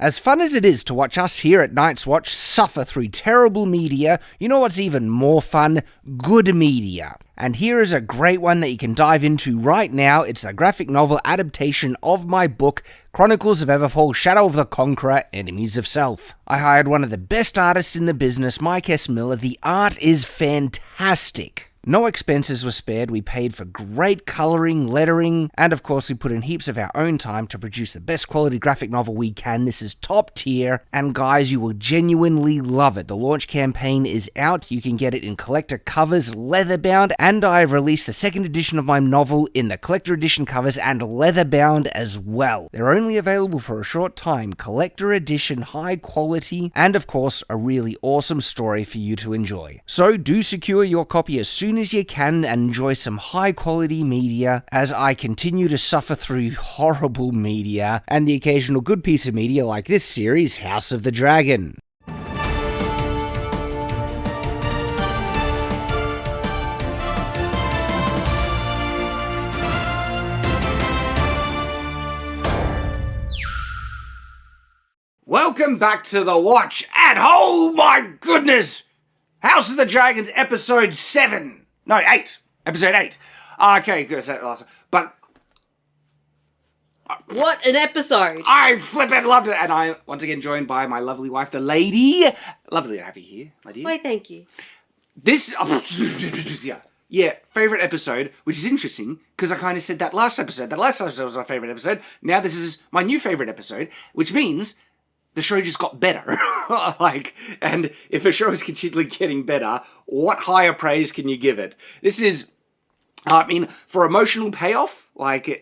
As fun as it is to watch us here at Night's Watch suffer through terrible media, you know what's even more fun? Good media. And here is a great one that you can dive into right now. It's the graphic novel adaptation of my book, Chronicles of Everfall, Shadow of the Conqueror, Enemies of Self. I hired one of the best artists in the business, Mike S. Miller. The art is fantastic. No expenses were spared. We paid for great colouring, lettering, and of course we put in heaps of our own time to produce the best quality graphic novel we can. This is top tier, and guys, you will genuinely love it. The launch campaign is out. You can get it in collector covers, leather-bound, and I have released the second edition of my novel in the collector edition covers and leather-bound as well. They're only available for a short time. Collector edition, high quality, and of course a really awesome story for you to enjoy. So do secure your copy as soon as you can and enjoy some high quality media as I continue to suffer through horrible media and the occasional good piece of media like this series, House of the Dragon. Welcome back to The Watch, and oh my goodness! House of the Dragons, episode 7. No, 8. Episode 8. Okay, good. But what an episode! I flippin' loved it, and I'm once again joined by my lovely wife, the lady. Lovely to have you here, my dear. Why, thank you. This, yeah, favourite episode, which is interesting, because I kind of said that last episode. That last episode was my favourite episode. Now this is my new favourite episode, which means the show just got better. And if a show is continually getting better, what higher praise can you give it? This is, for emotional payoff,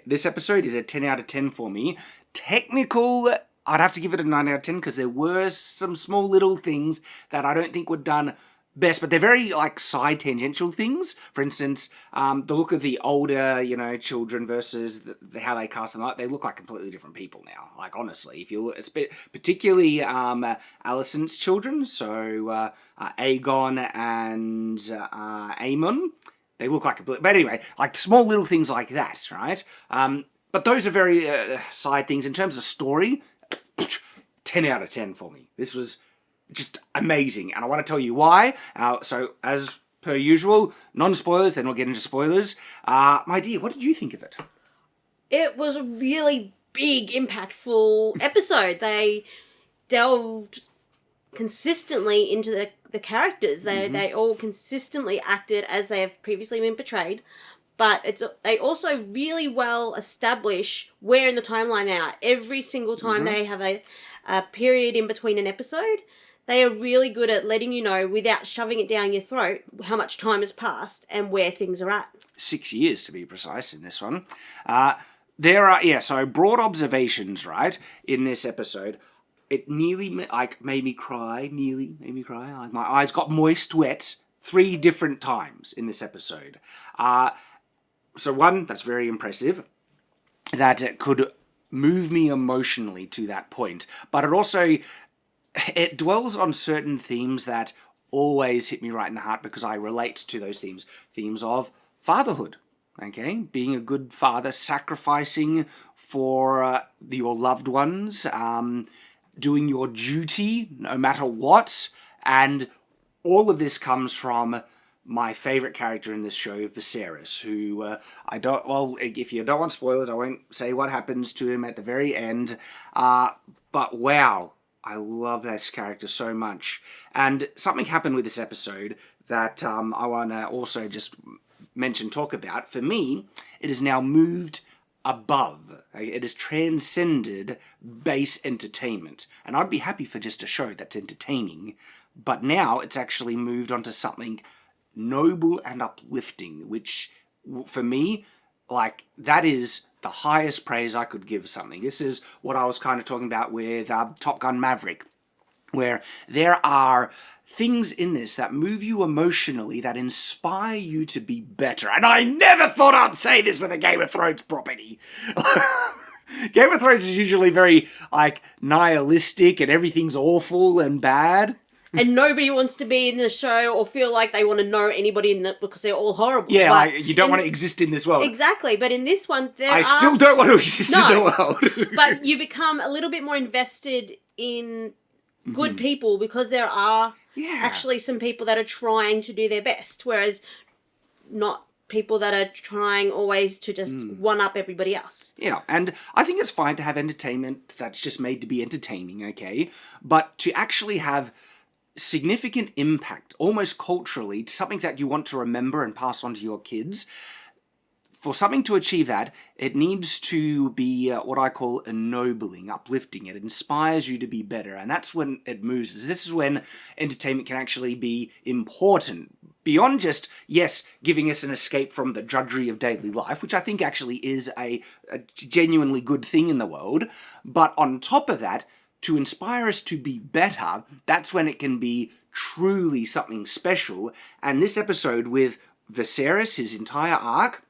this episode is a 10 out of 10 for me. Technical, I'd have to give it a 9 out of 10 because there were some small little things that I don't think were done best, but they're very side tangential things. For instance, the look of the older, children versus how they cast them out, they look like completely different people now. Honestly, if you look, particularly Alicent's children, so Aegon and Aemond, they look like but anyway, small little things like that, right? But those are very side things. In terms of story, 10 out of 10 for me. This was just amazing, and I want to tell you why. So, as per usual, non-spoilers, then we'll get into spoilers. My dear, what did you think of it? It was a really big, impactful episode. They delved consistently into the characters. They all consistently acted as they have previously been portrayed, but they also really well establish where in the timeline they are. Every single time they have a period in between an episode, they are really good at letting you know, without shoving it down your throat, how much time has passed and where things are at. 6 years, to be precise, in this one. There are, so broad observations, right, in this episode. It nearly, made me cry, my eyes got moist wet 3 different times in this episode. So one, that's very impressive, that it could move me emotionally to that point. But it also, it dwells on certain themes that always hit me right in the heart because I relate to those themes. Themes of fatherhood, okay? Being a good father, sacrificing for your loved ones, doing your duty no matter what. And all of this comes from my favourite character in this show, Viserys, who if you don't want spoilers, I won't say what happens to him at the very end. But wow, I love this character so much. And something happened with this episode that I want to also just talk about. For me, it has now moved above. It has transcended base entertainment. And I'd be happy for just a show that's entertaining. But now it's actually moved on to something noble and uplifting, which for me, that is the highest praise I could give something. This is what I was kind of talking about with Top Gun Maverick, where there are things in this that move you emotionally, that inspire you to be better. And I never thought I'd say this with a Game of Thrones property. Game of Thrones is usually very, nihilistic and everything's awful and bad. And nobody wants to be in the show or feel like they want to know anybody in it because they're all horrible. Yeah, you don't want to exist in this world. Exactly, but in this one, I still don't want to exist in the world. But you become a little bit more invested in good people because there are actually some people that are trying to do their best, whereas not people that are trying always to just one-up everybody else. Yeah, and I think it's fine to have entertainment that's just made to be entertaining, okay? But to actually have significant impact, almost culturally, something that you want to remember and pass on to your kids, for something to achieve that, it needs to be what I call ennobling, uplifting. It inspires you to be better, and that's when it moves. This is when entertainment can actually be important. Beyond just, yes, giving us an escape from the drudgery of daily life, which I think actually is a genuinely good thing in the world, but on top of that, to inspire us to be better, that's when it can be truly something special. And this episode with Viserys, his entire arc,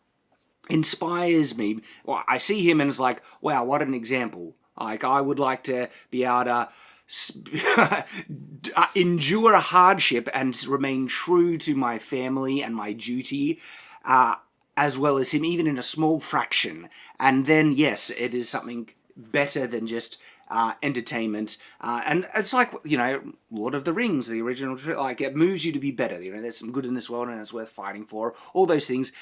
inspires me. Well, I see him and it's like, wow, what an example. Like, I would like to be able to endure a hardship and remain true to my family and my duty, as well as him, even in a small fraction. And then, yes, it is something better than just entertainment. And it's like, Lord of the Rings, the original, like, it moves you to be better. There's some good in this world and it's worth fighting for. All those things.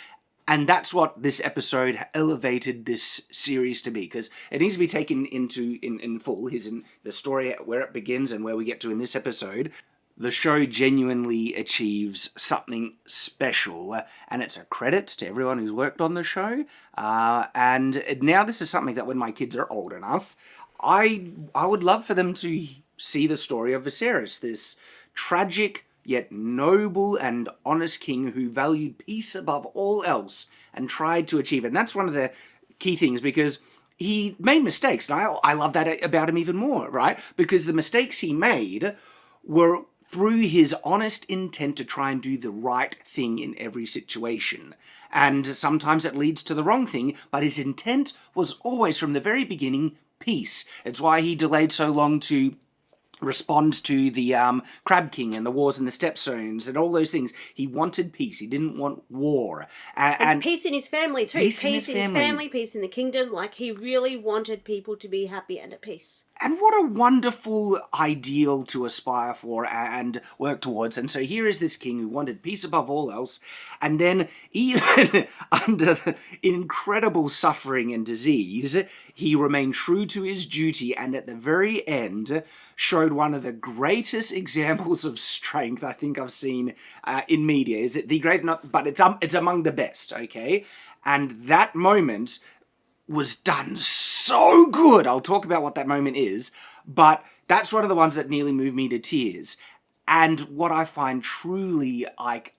And that's what this episode elevated this series to be, because it needs to be taken in full. Here's in the story where it begins and where we get to in this episode. The show genuinely achieves something special, and it's a credit to everyone who's worked on the show. And now this is something that when my kids are old enough, I would love for them to see the story of Viserys, this tragic yet noble and honest king who valued peace above all else and tried to achieve it. And that's one of the key things, because he made mistakes, and I love that about him even more, right? Because the mistakes he made were through his honest intent to try and do the right thing in every situation. And sometimes it leads to the wrong thing, but his intent was always, from the very beginning, peace. It's why he delayed so long to respond to the Crab King and the wars in the Stepstones and all those things. He wanted peace. He didn't want war. And peace in his family too. Peace in his family, peace in the kingdom. Like, he really wanted people to be happy and at peace. And what a wonderful ideal to aspire for and work towards. And so here is this king who wanted peace above all else. And then, even under the incredible suffering and disease, he remained true to his duty, and at the very end showed one of the greatest examples of strength I think I've seen in media. Is it the great? Not, but it's among the best, okay? And that moment was done so good. I'll talk about what that moment is, but that's one of the ones that nearly moved me to tears. And what I find truly, like,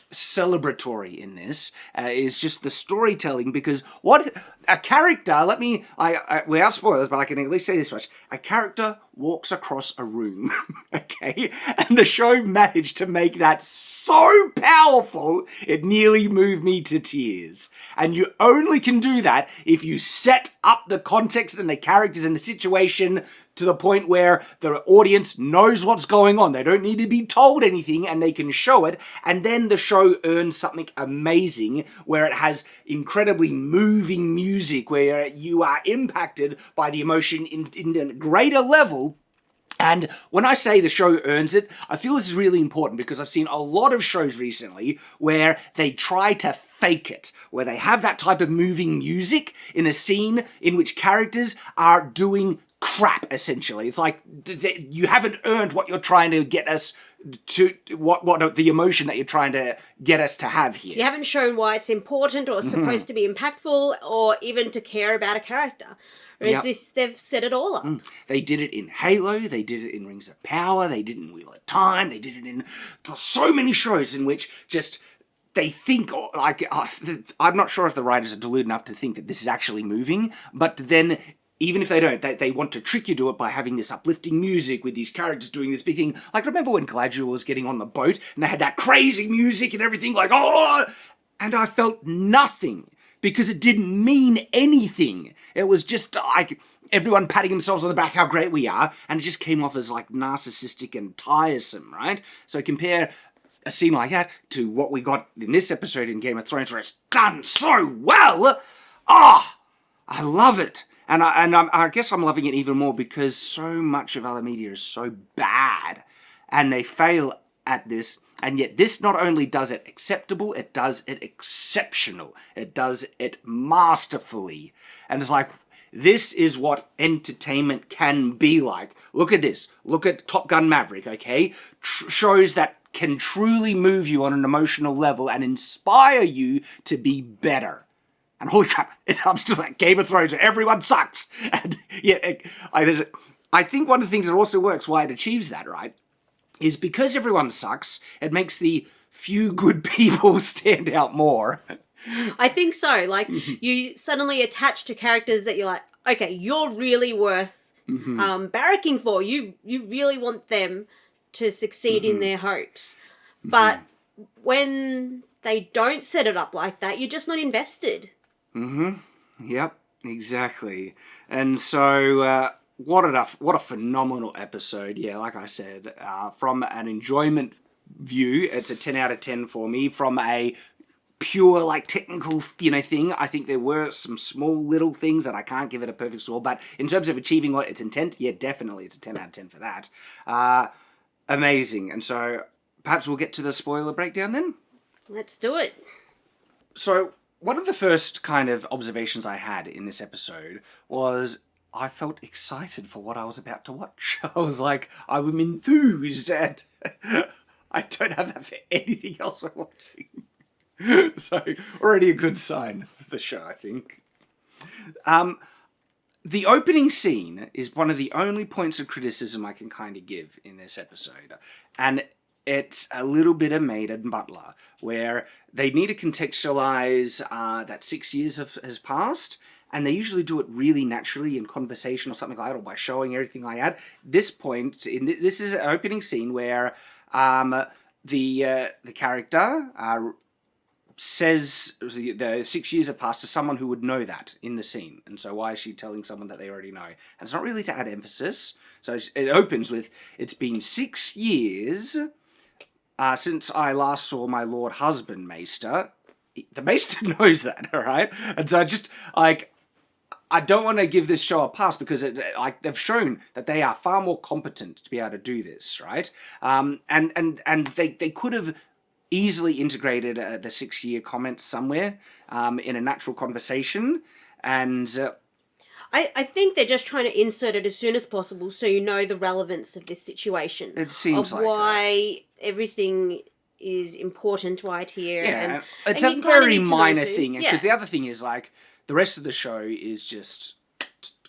celebratory in this is just the storytelling, because what a character, without spoilers, but I can at least say this much, a character walks across a room, okay, and the show managed to make that so powerful it nearly moved me to tears. And you only can do that if you set up the context and the characters and the situation to the point where the audience knows what's going on. They don't need to be told anything, and they can show it, and then the show earns something amazing where it has incredibly moving music, where you are impacted by the emotion in a greater level. And when I say the show earns it, I feel this is really important, because I've seen a lot of shows recently where they try to fake it, where they have that type of moving music in a scene in which characters are doing crap, essentially. It's like you haven't earned what you're trying to get us to, what the emotion that you're trying to get us to have here. You haven't shown why it's important or supposed to be impactful or even to care about a character. Whereas they've set it all up. They did it in Halo, they did it in Rings of Power, they did it in Wheel of Time, they did it in so many shows in which just they think, like, I'm not sure if the writers are deluded enough to think that this is actually moving, but then even if they don't, they want to trick you to it by having this uplifting music with these characters doing this big thing. Like, remember when Galadriel was getting on the boat and they had that crazy music and everything, like, oh! And I felt nothing, because it didn't mean anything. It was just like everyone patting themselves on the back, how great we are, and it just came off as like narcissistic and tiresome, right? So compare a scene like that to what we got in this episode in Game of Thrones, where it's done so well. I love it. I guess I'm loving it even more because so much of other media is so bad, and they fail at this. And yet this not only does it acceptable, it does it exceptional. It does it masterfully. And it's like, this is what entertainment can be like. Look at this. Look at Top Gun Maverick, okay? Shows that can truly move you on an emotional level and inspire you to be better. And holy crap, it comes to like Game of Thrones where everyone sucks. And yeah, I think one of the things that also works, why it achieves that, right, is because everyone sucks, it makes the few good people stand out more. I think so. Like, you suddenly attach to characters that you're like, okay, you're really worth barracking for. You really want them to succeed in their hopes. But when they don't set it up like that, you're just not invested. Yep, exactly. And so... What a phenomenal episode. Yeah, like I said, from an enjoyment view, it's a 10 out of 10 for me. From a pure, like, technical, thing, I think there were some small little things that I can't give it a perfect score, but in terms of achieving what its intent, yeah, definitely it's a 10 out of 10 for that. Amazing. And so, perhaps we'll get to the spoiler breakdown then? Let's do it. So, one of the first kind of observations I had in this episode was... I felt excited for what I was about to watch. I was like, I'm enthused, and I don't have that for anything else we're watching. So, already a good sign for the show, I think. The opening scene is one of the only points of criticism I can kind of give in this episode. And it's a little bit of Maid and Butler, where they need to contextualize that 6 years has passed. And they usually do it really naturally in conversation or something like that, or by showing everything like that. This point, this is an opening scene where the character says the 6 years have passed to someone who would know that in the scene. And so why is she telling someone that they already know? And it's not really to add emphasis. So it opens with, it's been 6 years since I last saw my lord husband, Maester. The Maester knows that, all right? And so just, like... I don't want to give this show a pass because they've shown that they are far more competent to be able to do this, right? And they could have easily integrated the 6 year comment somewhere in a natural conversation, and I think they're just trying to insert it as soon as possible so you know the relevance of this situation. It seems of like why everything is important right here. Yeah, and it's and a you kinda very need to know minor too. thing, Yeah. because the other thing is, like, the rest of the show is just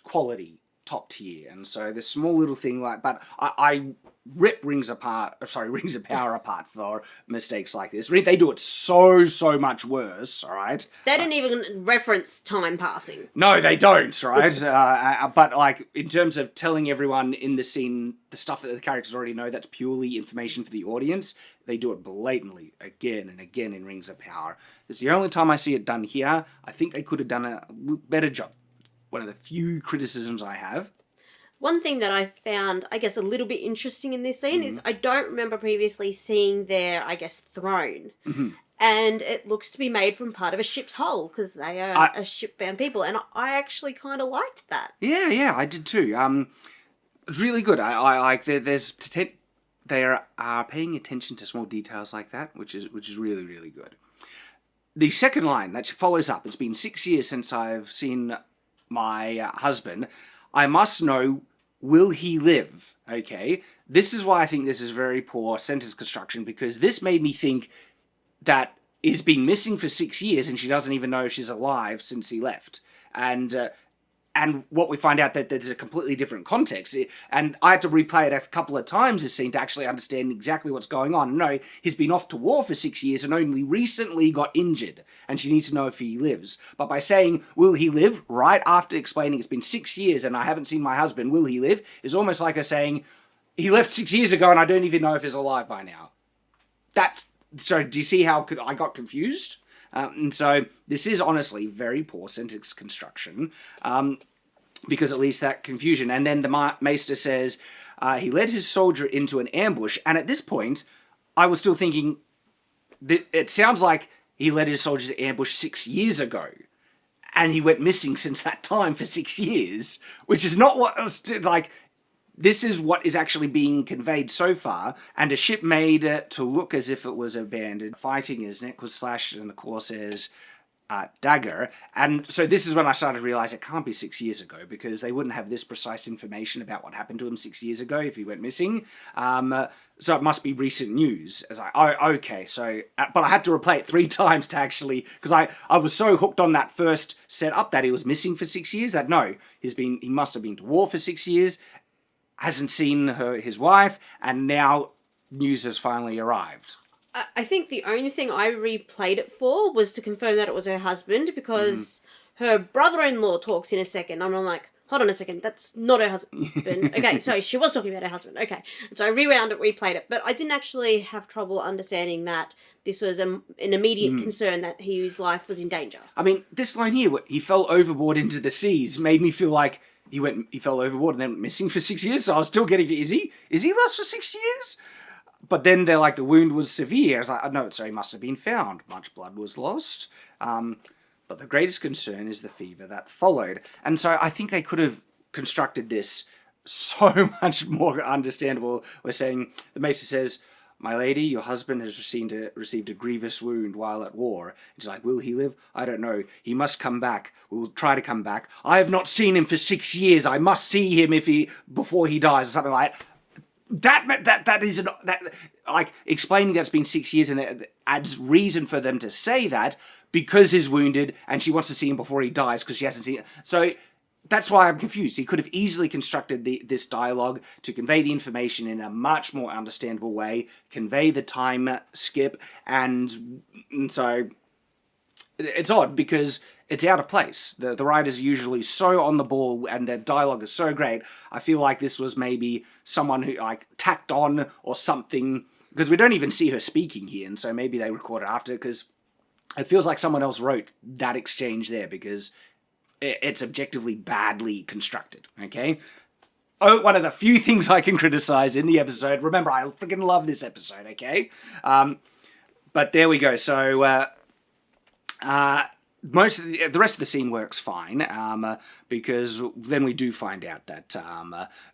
quality, top tier, and so this small little thing like, but I rip Rings of Power apart for mistakes like this. They do it so much worse, alright? They don't even reference time passing. No, they don't, right? But, like, in terms of telling everyone in the scene the stuff that the characters already know, that's purely information for the audience, they do it blatantly again and again in Rings of Power. It's the only time I see it done here. I think they could have done a better job. One of the few criticisms I have. One thing that I found, I guess, a little bit interesting in this scene is I don't remember previously seeing their, I guess, throne. And it looks to be made from part of a ship's hull, because they are a ship-bound people. And I actually kind of liked that. Yeah, I did too. It's really good. I like they are paying attention to small details like that, which is really, really good. The second line that follows up, it's been 6 years since I've seen my husband. I must know, will he live? Okay, this is why I think this is very poor sentence construction, because this made me think that he's been missing for 6 years and she doesn't even know if she's alive since he left. And what we find out that there's a completely different context. And I had to replay it a couple of times, this scene, to actually understand exactly what's going on. No, he's been off to war for 6 years and only recently got injured. And she needs to know if he lives. But by saying, will he live, right after explaining it's been 6 years and I haven't seen my husband, will he live, is almost like her saying, he left 6 years ago and I don't even know if he's alive by now. So do you see how I got confused? And so this is honestly very poor sentence construction, because it leads to that confusion. And then the Maester says he led his soldier into an ambush. And at this point, I was still thinking, it sounds like he led his soldiers to ambush 6 years ago. and he went missing since that time for 6 years, which is not what, like, this is what is actually being conveyed so far, and a ship made to look as if it was abandoned. Fighting, his neck was slashed, and the Corsair's dagger. And so this is when I started to realise it can't be 6 years ago, because they wouldn't have this precise information about what happened to him 6 years ago if he went missing. So it must be recent news. As okay, so... but I had to replay it 3 times to actually... Because I was so hooked on that first setup that he was missing for 6 years that no, he must have been to war for 6 years, hasn't seen his wife, and now news has finally arrived. I think the only thing I replayed it for was to confirm that it was her husband, because her brother-in-law talks in a second, and I'm like, hold on a second, that's not her husband. Okay, so she was talking about her husband. Okay, so I rewound it, replayed it, but I didn't actually have trouble understanding that this was an immediate concern that his life was in danger. I mean, this line here, he fell overboard into the seas, made me feel like he fell overboard and then went missing for 6 years, so I was still getting, is he lost for 6 years? But then they're like, the wound was severe. I was like, no, so he must have been found. Much blood was lost. But the greatest concern is the fever that followed. And so I think they could have constructed this so much more understandable. We're saying, the maester says, my lady, your husband has received a grievous wound while at war. And she's like, will he live? I don't know. He must come back. We'll try to come back. I have not seen him for 6 years. I must see him before he dies, or something like that. That is like explaining that's been 6 years, and it adds reason for them to say that because he's wounded and she wants to see him before he dies because she hasn't seen it. So that's why I'm confused. He could have easily constructed this dialogue to convey the information in a much more understandable way, convey the time skip, and so it's odd because it's out of place. The writers are usually so on the ball and their dialogue is so great. I feel like this was maybe someone who like tacked on or something, because we don't even see her speaking here, and so maybe they recorded after, because it feels like someone else wrote that exchange there, because it's objectively badly constructed, okay? Oh, one of the few things I can criticize in the episode. Remember, I freaking love this episode, okay? But there we go. So, most of the rest of the scene works fine, because then we do find out that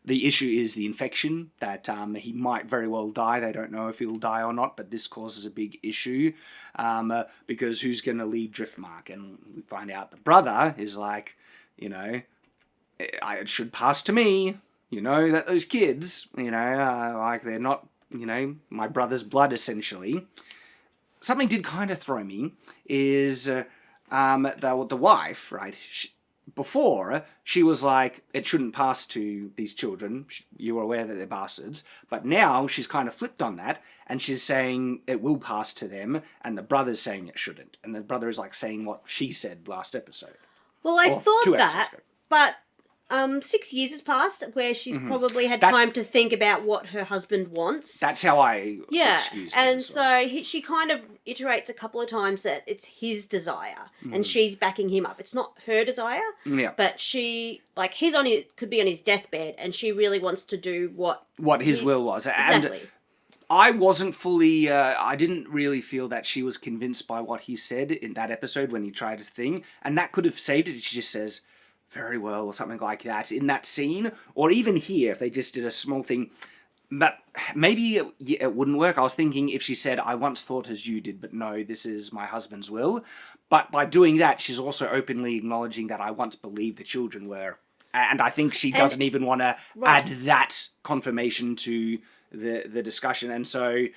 the issue is the infection, that he might very well die. They don't know if he'll die or not, but this causes a big issue, because who's going to lead Driftmark? And we find out the brother is like, it should pass to me, that those kids, like they're not, my brother's blood, essentially. Something did kind of throw me is... the wife, right, before, she was like, it shouldn't pass to these children, you were aware that they're bastards, but now she's kind of flipped on that, and she's saying it will pass to them, and the brother's saying it shouldn't, and the brother is like saying what she said last episode. Well, I thought that, but 6 years has passed where she's probably had time to think about what her husband wants. That's how I excused it. And so she kind of iterates a couple of times that it's his desire, and she's backing him up. It's not her desire, but she, like, could be on his deathbed, and she really wants to do what his will was. Exactly. And I wasn't fully, I didn't really feel that she was convinced by what he said in that episode when he tried his thing, and that could have saved it if she just says, very well, or something like that in that scene, or even here if they just did a small thing. But maybe it wouldn't work. I was thinking if she said, I once thought as you did, but no, this is my husband's will. But by doing that, she's also openly acknowledging that I once believed the children were. And I think she doesn't even want to add that confirmation to the discussion. And so...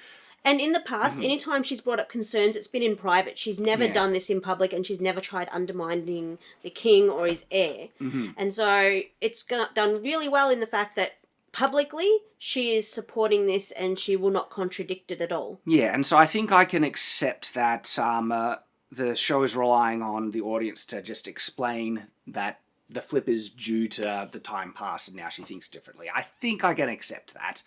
And in the past, anytime she's brought up concerns, it's been in private. She's never done this in public, and she's never tried undermining the king or his heir. And so it's done really well in the fact that publicly she is supporting this and she will not contradict it at all. Yeah, and so I think I can accept that the show is relying on the audience to just explain that the flip is due to the time past and now she thinks differently. I think I can accept that.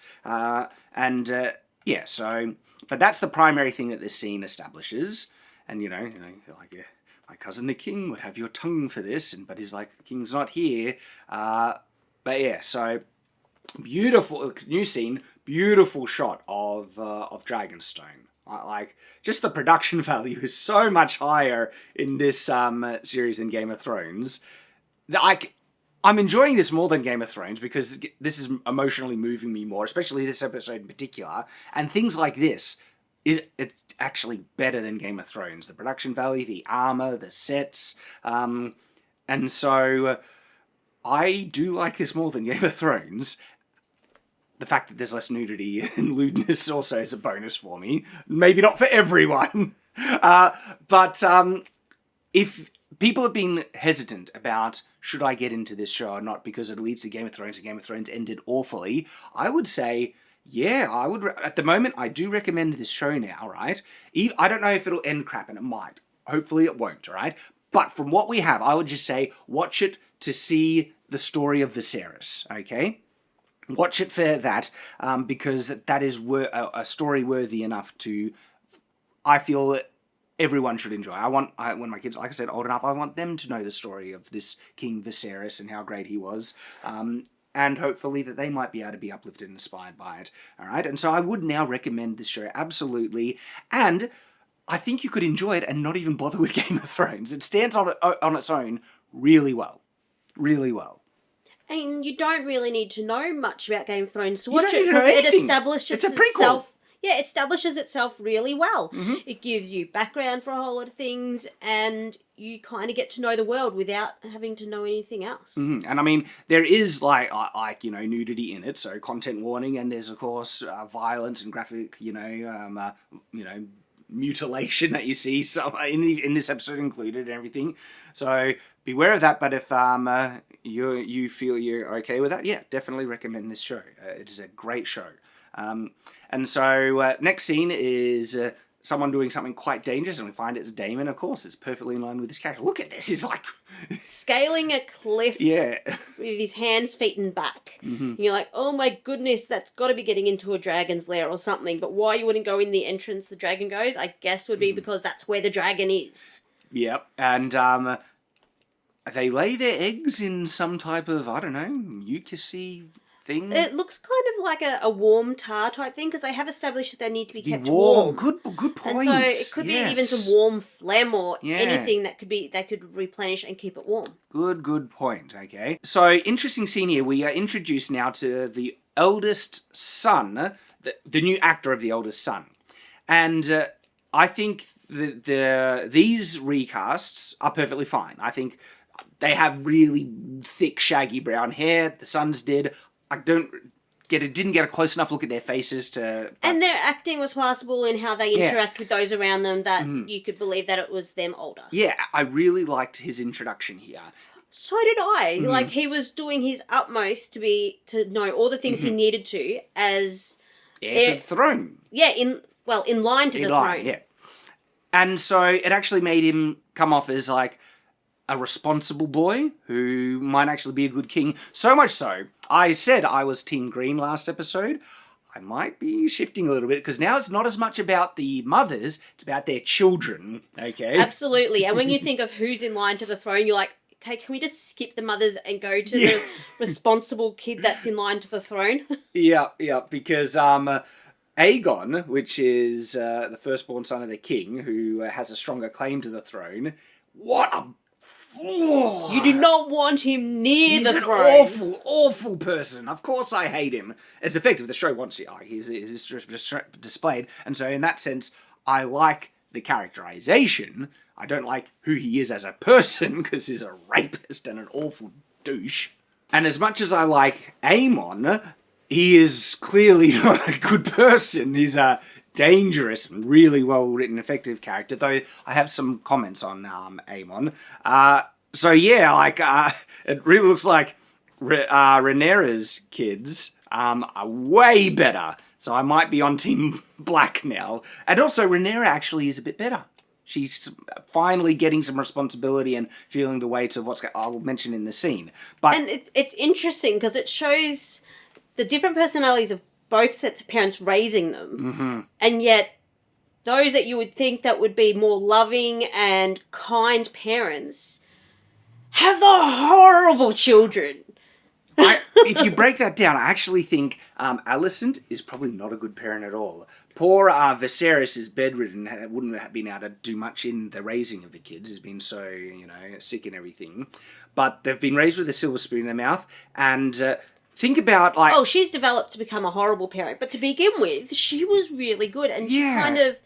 Yeah, so... But that's the primary thing that this scene establishes. And, like, my cousin the king would have your tongue for this, but he's like, the king's not here. But yeah, so beautiful, new scene, beautiful shot of Dragonstone. Like, just the production value is so much higher in this series than Game of Thrones. I'm enjoying this more than Game of Thrones because this is emotionally moving me more, especially this episode in particular. And things like this it's actually better than Game of Thrones. The production value, the armor, the sets, and so I do like this more than Game of Thrones. The fact that there's less nudity and lewdness also is a bonus for me. Maybe not for everyone. But if people have been hesitant about should I get into this show or not because it leads to Game of Thrones and Game of Thrones ended awfully, I would say, yeah, I would. At the moment, I do recommend this show now, right? I don't know if it'll end crap, and it might. Hopefully it won't, all right? But from what we have, I would just say watch it to see the story of Viserys, okay? Watch it for that, because that is a story worthy enough to, I feel, that everyone should enjoy. When my kids, like I said, old enough, I want them to know the story of this King Viserys and how great he was, and hopefully that they might be able to be uplifted and inspired by it. All right, and so I would now recommend this show, absolutely, and I think you could enjoy it and not even bother with Game of Thrones. It stands on its own really well. Really well. And you don't really need to know much about Game of Thrones to watch You it don't need to know because it anything. establishes It's a prequel. itself. Yeah, it establishes itself really well. Mm-hmm. It gives you background for a whole lot of things, and you kind of get to know the world without having to know anything else. Mm-hmm. And I mean, there is like nudity in it, so content warning, and there's of course violence and graphic, mutilation that you see in this episode included and everything. So beware of that. But if you feel you're okay with that, yeah, definitely recommend this show. It is a great show. And so next scene is someone doing something quite dangerous, and we find it's Damon. Of course, it's perfectly in line with his character. Look at this. He's like scaling a cliff. Yeah. With his hands, feet, and back. Mm-hmm. And you're like, oh my goodness, that's got to be getting into a dragon's lair or something. But why you wouldn't go in the entrance the dragon goes, I guess would be because that's where the dragon is. Yep. And they lay their eggs in some type of, I don't know, mucusy thing. It looks kind of like a warm tar type thing because they have established that they need to be kept warm. warm. Good point. And so it could be even some warm phlegm or anything that could replenish and keep it warm. Good point. Okay. So interesting scene here. We are introduced now to the eldest son, the new actor of the eldest son, and I think these recasts are perfectly fine. I think they have really thick, shaggy brown hair. The sons did. Didn't get a close enough look at their faces to... And their acting was passable in how they interact with those around them that you could believe that it was them older. Yeah, I really liked his introduction here. So did I. Mm-hmm. Like, he was doing his utmost to know all the things he needed to as... Heir to the throne. Yeah, in line to the throne. Yeah. And so it actually made him come off as, like, a responsible boy who might actually be a good king. So much so, I said I was Team Green last episode. I might be shifting a little bit, because now it's not as much about the mothers, it's about their children, okay? Absolutely. And when you think of who's in line to the throne, you're like, okay, can we just skip the mothers and go to the responsible kid that's in line to the throne? Yeah, because Aegon, which is the firstborn son of the king, who has a stronger claim to the throne, what a... You do not want him near the throne. He's an awful person. Of course I hate him. It's effective. The show wants it. He's displayed. And so in that sense, I like the characterization. I don't like who he is as a person, because he's a rapist and an awful douche. And as much as I like Aemond, he is clearly not a good person. He's a dangerous and really well-written, effective character, though I have some comments on Aemond. It really looks like Rhaenyra's kids are way better, so I might be on Team Black now. And also, Rhaenyra actually is a bit better. She's finally getting some responsibility and feeling the weight of I'll mention in the scene. And it's interesting, because it shows the different personalities of both sets of parents raising them, and yet those that you would think that would be more loving and kind parents have the horrible children. If you break that down, I actually think Alicent is probably not a good parent at all. Poor Viserys is bedridden and wouldn't have been able to do much in the raising of the kids. He's been so, sick and everything. But they've been raised with a silver spoon in their mouth. And think about, like... Oh, she's developed to become a horrible parent. But to begin with, she was really good. And she kind of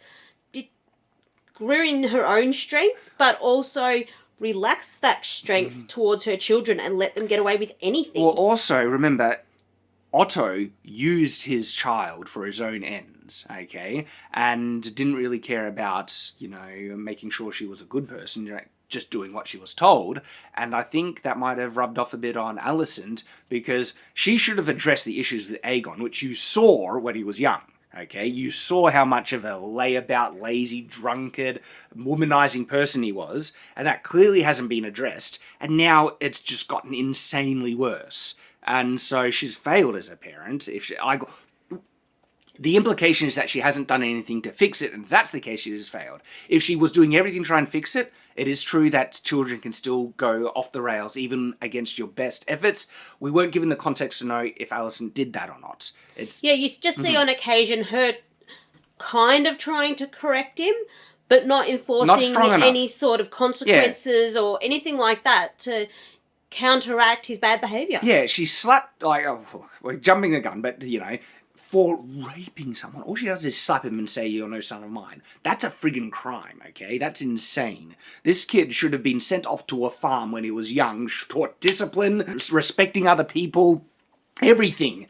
grew in her own strength, but also relaxed that strength towards her children and let them get away with anything. Well, also, remember... Otto used his child for his own ends, okay? And didn't really care about, making sure she was a good person, just doing what she was told. And I think that might have rubbed off a bit on Alicent, because she should have addressed the issues with Aegon, which you saw when he was young. Okay, you saw how much of a layabout, lazy, drunkard, womanizing person he was, and that clearly hasn't been addressed, and now it's just gotten insanely worse. And so she's failed as a parent. The implication is that she hasn't done anything to fix it, and if that's the case, she has failed. If she was doing everything to try and fix it, it is true that children can still go off the rails, even against your best efforts. We weren't given the context to know if Alicent did that or not. You just see on occasion her kind of trying to correct him, but not enforcing any sort of consequences or anything like that to counteract his bad behaviour. Yeah, she slapped, we're jumping the gun, but, for raping someone, all she does is slap him and say, "You're no son of mine." That's a friggin' crime, okay? That's insane. This kid should have been sent off to a farm when he was young, taught discipline, respecting other people, everything.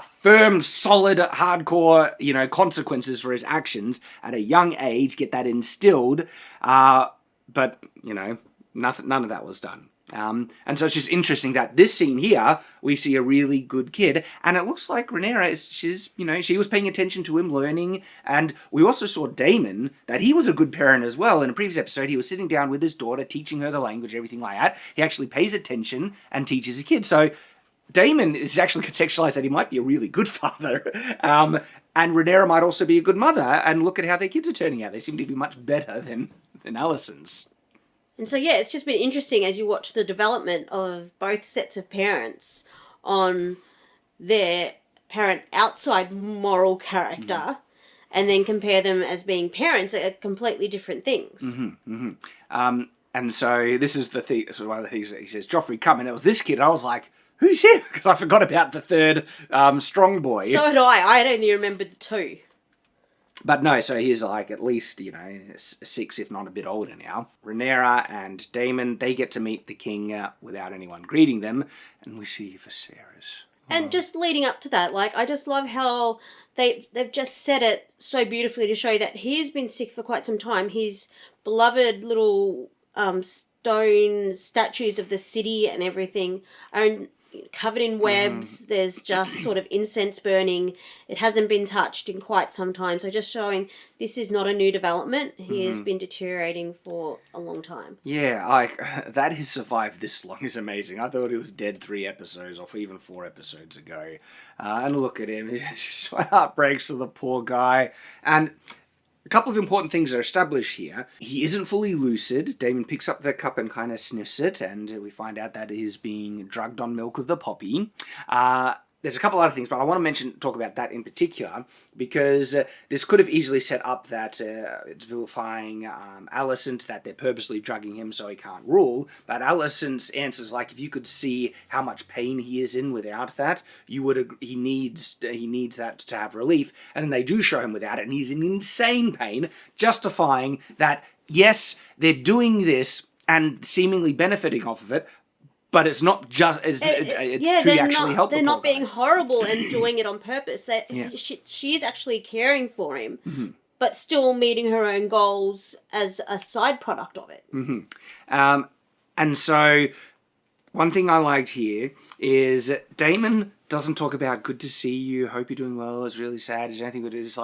Firm, solid, hardcore, consequences for his actions at a young age, get that instilled, but, none of that was done. And so it's just interesting that this scene here, we see a really good kid, and it looks like Rhaenyra she was paying attention to him, learning, and we also saw Damon, that he was a good parent as well. In a previous episode, he was sitting down with his daughter, teaching her the language, everything like that. He actually pays attention and teaches his kid. So Damon is actually contextualized that he might be a really good father, and Rhaenyra might also be a good mother, and look at how their kids are turning out. They seem to be much better than Alicent's. And so, it's just been interesting as you watch the development of both sets of parents on their parent outside moral character and then compare them as being parents at completely different things. And so this is one of the things that he says, "Joffrey, come," and it was this kid. I was like, who's him? Because I forgot about the third strong boy. So had I. I had only remembered the two. But no, so he's like at least, 6, if not a bit older now. Rhaenyra and Damon, they get to meet the king without anyone greeting them. And we see Viserys. And just leading up to that, I just love how they've just said it so beautifully to show that he's been sick for quite some time. His beloved little stone statues of the city and everything are covered in webs. There's just sort of incense burning. It hasn't been touched in quite some time. So just showing this is not a new development. He has been deteriorating for a long time. Yeah, that he's survived this long is amazing. I thought he was dead 3 episodes or even 4 episodes ago. And look at him. Just my heart breaks for the poor guy. And a couple of important things are established here. He isn't fully lucid. Damon picks up the cup and kind of sniffs it, and we find out that he is being drugged on milk of the poppy. There's a couple other things, but I want to talk about that in particular, because this could have easily set up that it's vilifying Alicent, that they're purposely drugging him so he can't rule. But Alicent's answer is if you could see how much pain he is in without that, you would he needs that to have relief. And then they do show him without it, and he's in insane pain, justifying that yes, they're doing this and seemingly benefiting off of it. But it's not just, it's to actually help the They're not being guy. horrible and doing it on purpose. She is actually caring for him, but still meeting her own goals as a side product of it. And so, one thing I liked here is Damon doesn't talk about good to see you, hope you're doing well, it's really sad, is anything good? It's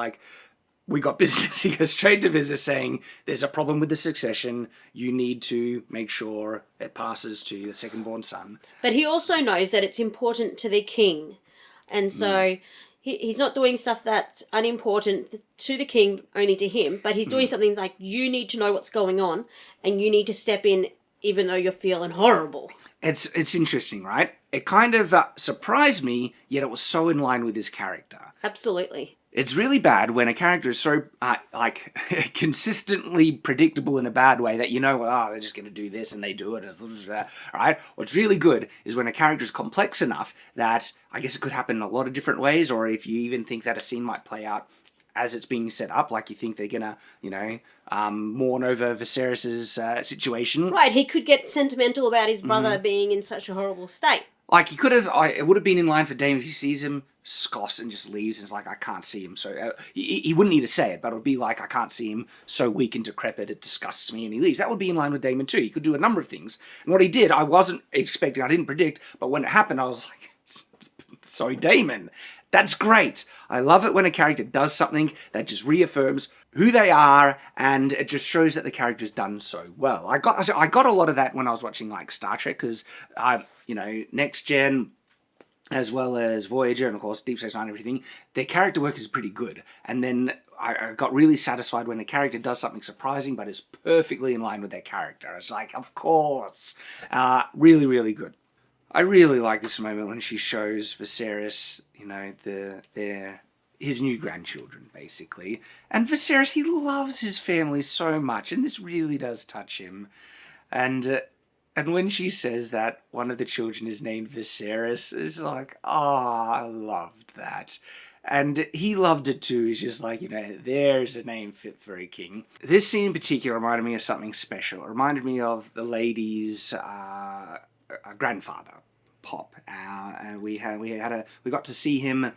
we got business. He goes straight to Viserys saying, there's a problem with the succession. You need to make sure it passes to the second-born son. But he also knows that it's important to the king. And so he's not doing stuff that's unimportant to the king, only to him. But he's doing something like, you need to know what's going on. And you need to step in even though you're feeling horrible. It's interesting, right? it kind of surprised me, yet it was so in line with his character. Absolutely. It's really bad when a character is so, consistently predictable in a bad way that you know, they're just going to do this and they do it. Right? What's really good is when a character is complex enough that I guess it could happen in a lot of different ways, or if you even think that a scene might play out as it's being set up, like you think they're going to, mourn over Viserys' situation. Right, he could get sentimental about his brother being in such a horrible state. Like, he could have, it would have been in line for Damon if he sees him, scoffs and just leaves, and it's like, I can't see him, so, he wouldn't need to say it, but it would be like, I can't see him, so weak and decrepit, it disgusts me, and he leaves. That would be in line with Damon too. He could do a number of things, and what he did, I wasn't expecting, I didn't predict, but when it happened, I was like, sorry, Damon. That's great. I love it when a character does something that just reaffirms who they are, and it just shows that the character's done so well. I got a lot of that when I was watching like Star Trek, because Next Gen, as well as Voyager, and of course Deep Space Nine and everything, their character work is pretty good. And then I got really satisfied when a character does something surprising, but is perfectly in line with their character. It's like, of course, really, really good. I really like this moment when she shows Viserys, his new grandchildren, basically. And Viserys, he loves his family so much, and this really does touch him. And when she says that one of the children is named Viserys, it's like, I loved that. And he loved it too. He's just like, there's a name fit for a king. This scene in particular reminded me of something special. It reminded me of the lady's grandfather, Pop. And we got to see him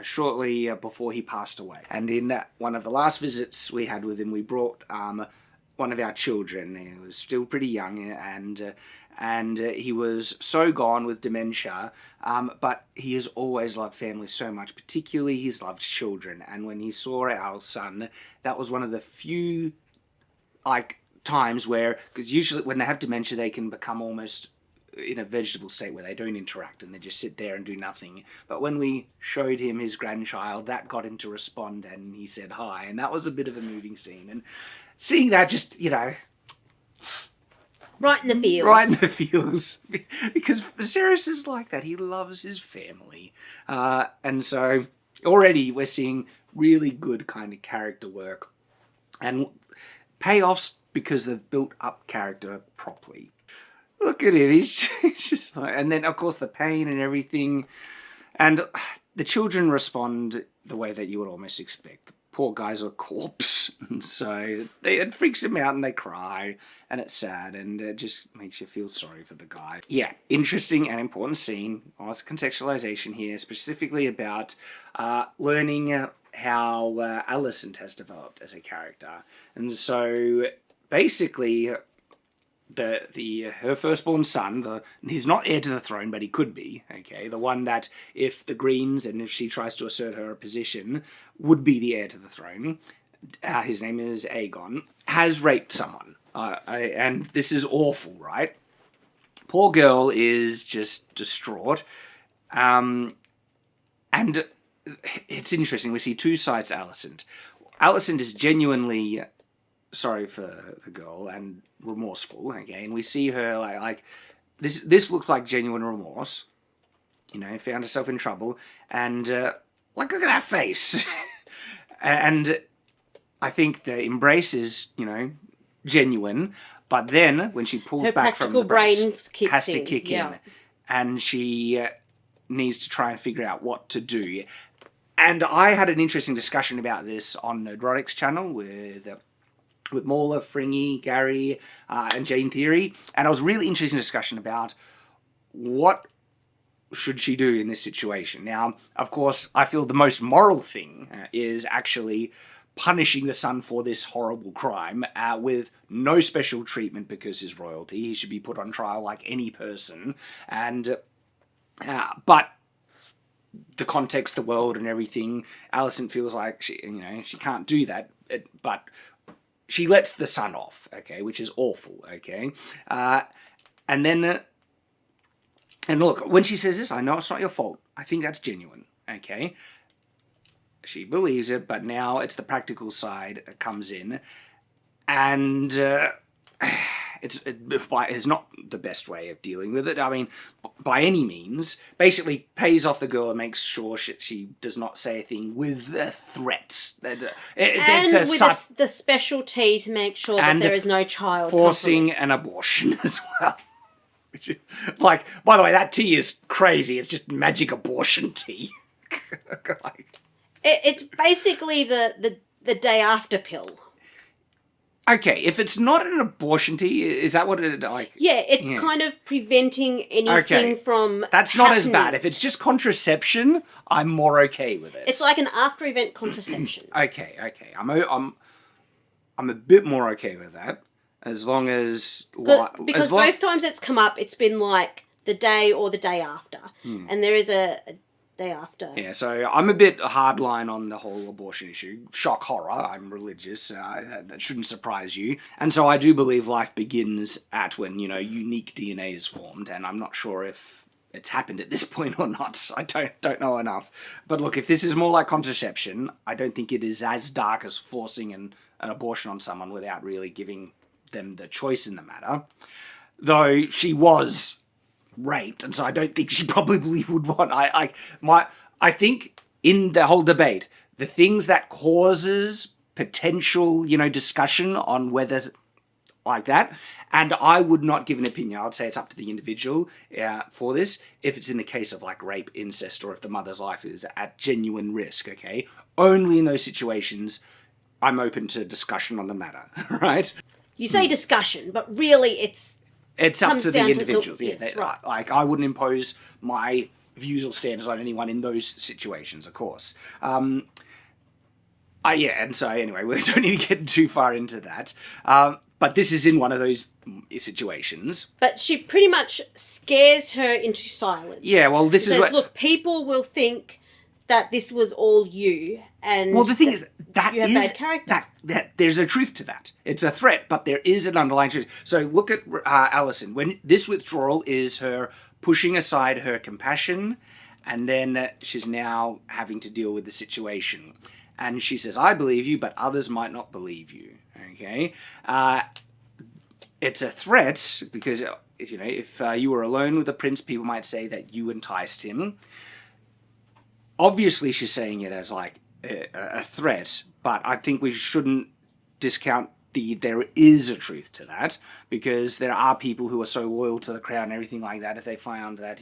shortly before he passed away. And in one of the last visits we had with him, we brought one of our children. He was still pretty young, and he was so gone with dementia, but he has always loved family so much, particularly he's loved children. And when he saw our son, that was one of the few times where, because usually when they have dementia, they can become almost in a vegetable state where they don't interact and they just sit there and do nothing. But when we showed him his grandchild, that got him to respond, and he said hi, and that was a bit of a moving scene. And seeing that just, right in the feels. Right in the feels. Because Viserys is like that. He loves his family. And so already we're seeing really good kind of character work and payoffs because they've built up character properly. Look at it, he's just like, and then of course the pain and everything, and the children respond the way that you would almost expect. The poor guy's a corpse, and so it freaks him out and they cry, and it's sad, and it just makes you feel sorry for the guy. Yeah, interesting and important scene. Lots of contextualization here, specifically about learning how Alicent has developed as a character, and so basically, her firstborn son, he's not heir to the throne, but he could be, okay? The one that, if the Greens, and if she tries to assert her position, would be the heir to the throne, his name is Aegon, has raped someone. And this is awful, right? Poor girl is just distraught. And it's interesting, we see two sides to Alicent. Alicent is genuinely sorry for the girl and remorseful, okay, and we see her like this looks like genuine remorse, found herself in trouble, and look at that face. And I think the embrace is genuine, but then when she pulls her back from the brace, has to in. kick in, and she needs to try and figure out what to do. And I had an interesting discussion about this on Nerdrotic's channel with Mauler, Fringy, Gary, and Jane Theory. And it was a really interesting discussion about what should she do in this situation. Now, of course, I feel the most moral thing is actually punishing the son for this horrible crime with no special treatment because he's royalty. He should be put on trial like any person. And but the context, the world, and everything, Alicent feels like she can't do that. But she lets the son off, okay, which is awful, okay? And then, and look, when she says this, I know it's not your fault. I think that's genuine, okay? She believes it, but now it's the practical side that comes in. And it's not the best way of dealing with it. I mean, by any means, basically pays off the girl and makes sure she does not say a thing with threats. And with the special tea to make sure that there is no child forcing an abortion as well. Like, by the way, that tea is crazy. It's just magic abortion tea. It's basically the day after pill. Okay, if it's not an abortion tea, is that what it like? Yeah, it's kind of preventing anything from That's not as bad. If it's just contraception, I'm more okay with it. It's like an after-event contraception. Okay. I'm a bit more okay with that, as long as because both times it's come up, it's been like the day or the day after, and there is a day after. Yeah, so I'm a bit hardline on the whole abortion issue. Shock horror. I'm religious. That shouldn't surprise you. And so I do believe life begins at when, unique DNA is formed, and I'm not sure if it's happened at this point or not. I don't know enough. But look, if this is more like contraception, I don't think it is as dark as forcing an abortion on someone without really giving them the choice in the matter. Though she was raped, and so I don't think she probably would want. I think in the whole debate, the things that causes potential, discussion on whether like that, and I would not give an opinion. I'd say it's up to the individual for this. If it's in the case of like rape, incest, or if the mother's life is at genuine risk, okay, only in those situations, I'm open to discussion on the matter. Right? You say discussion, but really it's up to the individuals. Yes, right. Like, I wouldn't impose my views or standards on anyone in those situations, of course. And so anyway, we don't need to get too far into that. But this is in one of those situations. But she pretty much scares her into silence. Yeah, well, this is what... Look, people will think that this was all you, and... Well, the thing is, you have bad character. That there's a truth to that. It's a threat, but there is an underlying truth. So look at Alicent. When this withdrawal is her pushing aside her compassion, and then she's now having to deal with the situation. And she says, I believe you, but others might not believe you. Okay? It's a threat, because, if you were alone with the prince, people might say that you enticed him. Obviously, she's saying it as like a threat, but I think we shouldn't discount there is a truth to that, because there are people who are so loyal to the crown and everything like that. If they found that,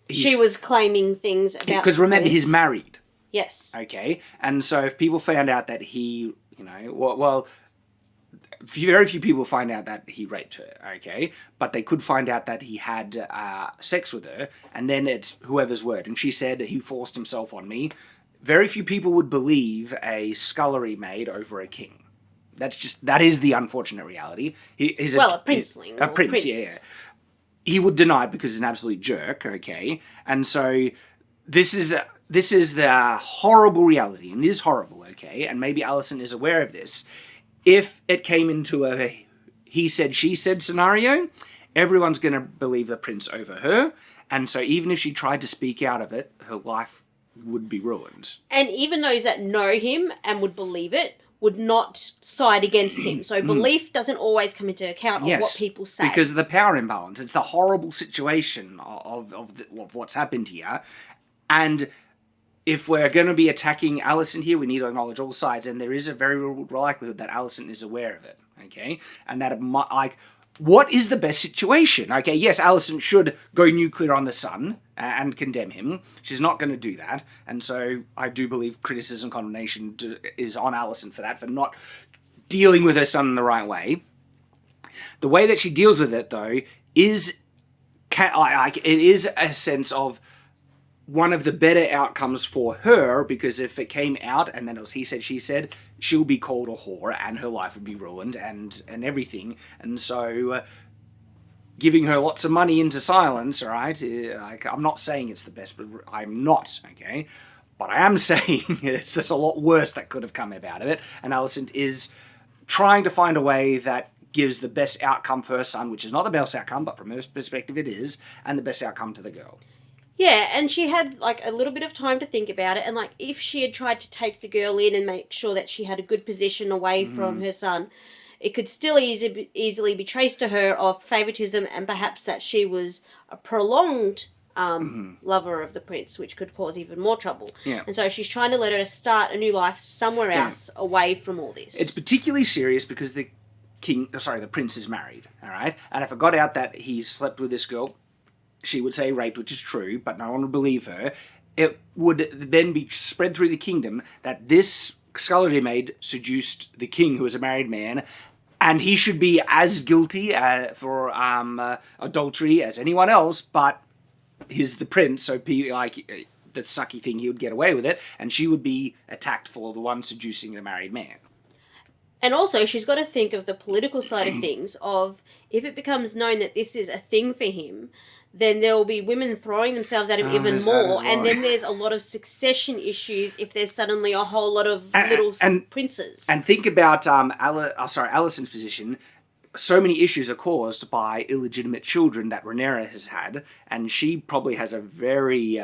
she was claiming things about... Because remember, he's married. Yes. Okay, and so if people found out that he, very few people find out that he raped her, okay? But they could find out that he had sex with her, and then it's whoever's word. And she said he forced himself on me. Very few people would believe a scullery maid over a king. That is the unfortunate reality. A princeling. A prince, yeah. He would deny it because he's an absolute jerk, okay? And so this is the horrible reality, and it is horrible, okay? And maybe Alicent is aware of this. If it came into a he said, she said scenario, everyone's going to believe the prince over her. And so even if she tried to speak out of it, her life would be ruined. And even those that know him and would believe it would not side against him. So belief doesn't always come into account of what people say. Because of the power imbalance. It's the horrible situation of what's happened here. And if we're going to be attacking Alicent here, we need to acknowledge all sides, and there is a very real likelihood that Alicent is aware of it, okay? And that it might, what is the best situation? Okay, yes, Alicent should go nuclear on the son and condemn him. She's not going to do that, and so I do believe criticism, condemnation is on Alicent for that, for not dealing with her son in the right way. The way that she deals with it, though, is it is a sense of one of the better outcomes for her, because if it came out and then it was he said, she said, she'll be called a whore and her life would be ruined and everything. And so giving her lots of money into silence, all right? I'm not saying it's the best, but I'm not, okay? But I am saying there's a lot worse that could have come out of it. And Alicent is trying to find a way that gives the best outcome for her son, which is not the best outcome, but from her perspective it is, and the best outcome to the girl. Yeah, and she had, a little bit of time to think about it, and, if she had tried to take the girl in and make sure that she had a good position away from her son, it could still easily be traced to her of favoritism, and perhaps that she was a prolonged lover of the prince, which could cause even more trouble. Yeah. And so she's trying to let her start a new life somewhere else, away from all this. It's particularly serious because the prince is married, all right? And if it got out that he slept with this girl, she would say raped, which is true, but no one would believe her. It would then be spread through the kingdom that this scullery maid seduced the king, who was a married man, and he should be as guilty for adultery as anyone else, but he's the prince, so the sucky thing, he would get away with it, and she would be attacked for the one seducing the married man. And also, she's got to think of the political side of things, of if it becomes known that this is a thing for him, then there will be women throwing themselves at him even more, well. And then there's a lot of succession issues if there's suddenly a whole lot of princes. And think about Alicent's position. So many issues are caused by illegitimate children that Rhaenyra has had, and she probably has a very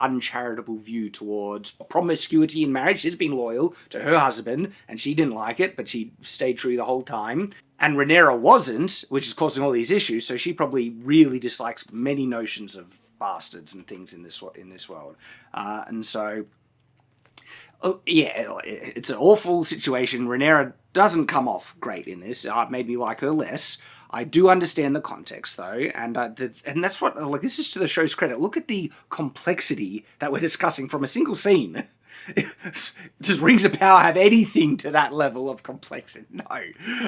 uncharitable view towards promiscuity in marriage. She's been loyal to her husband, and she didn't like it, but she stayed true the whole time. And Rhaenyra wasn't, which is causing all these issues, so she probably really dislikes many notions of bastards and things in this world. And so... it's an awful situation. Rhaenyra doesn't come off great in this. It made me like her less. I do understand the context, though, and that's what, this is to the show's credit. Look at the complexity that we're discussing from a single scene. Does Rings of Power have anything to that level of complexity? No.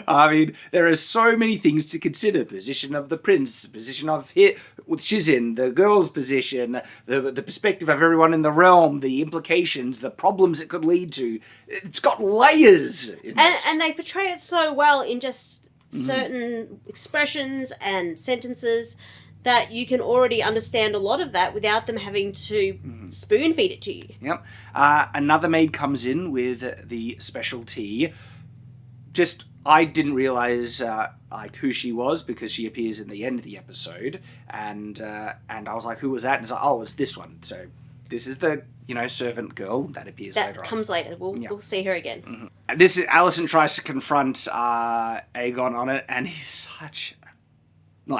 I mean, there are so many things to consider. The position of the prince, the position of with Shizin, the girl's position, the perspective of everyone in the realm, the implications, the problems it could lead to. It's got layers in this. And they portray it so well in just certain expressions and sentences that you can already understand a lot of that without them having to spoon feed it to you. Yep. Another maid comes in with the special tea. I didn't realise who she was because she appears in the end of the episode, and I was like, who was that? And it's like, oh, it's this one. So this is the servant girl that appears later on. That comes later. We'll see her again. Alicent tries to confront Aegon on it, and he's such...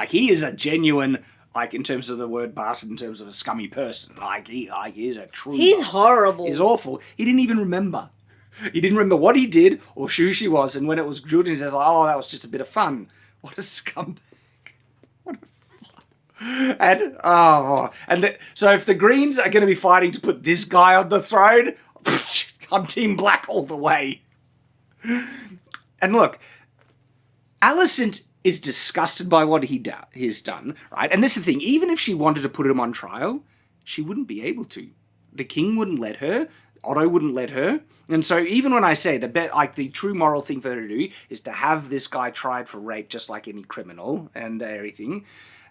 he is a genuine, in terms of the word bastard, in terms of a scummy person. He is a true He's bastard. horrible. He's awful. He didn't even remember. He didn't remember what he did or who she was, and when it was good, he says, oh, that was just a bit of fun. What a scumbag. What a fun. So if the Greens are going to be fighting to put this guy on the throne, I'm Team Black all the way. And look, Alicent is disgusted by what he's done, right? And this is the thing, even if she wanted to put him on trial, she wouldn't be able to. The king wouldn't let her, Otto wouldn't let her, and so even when I say the true moral thing for her to do is to have this guy tried for rape just like any criminal and everything,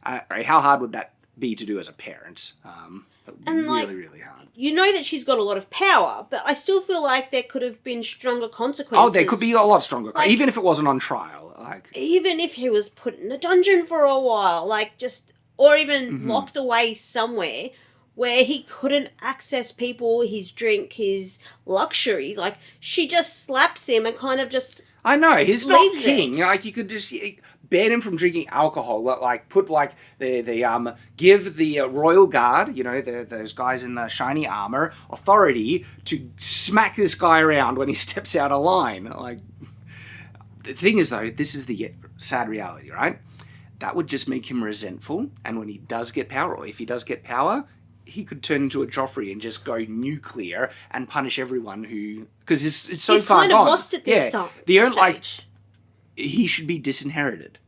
how hard would that be to do as a parent? Really, really hard. You know that she's got a lot of power, but I still feel like there could have been stronger consequences. Oh, there could be a lot stronger, even if it wasn't on trial. Even if he was put in a dungeon for a while, or even locked away somewhere where he couldn't access people, his drink, his luxuries. She just slaps him and kind of just... I know, he's not king. You could just ban him from drinking alcohol. Give the royal guard, those guys in the shiny armor, authority to smack this guy around when he steps out of line. The thing is, though, this is the sad reality, right? That would just make him resentful, and when he does get power, or if he does get power, he could turn into a Joffrey and just go nuclear and punish everyone who... Because it's so far gone. He's kind of lost at this stage. He should be disinherited.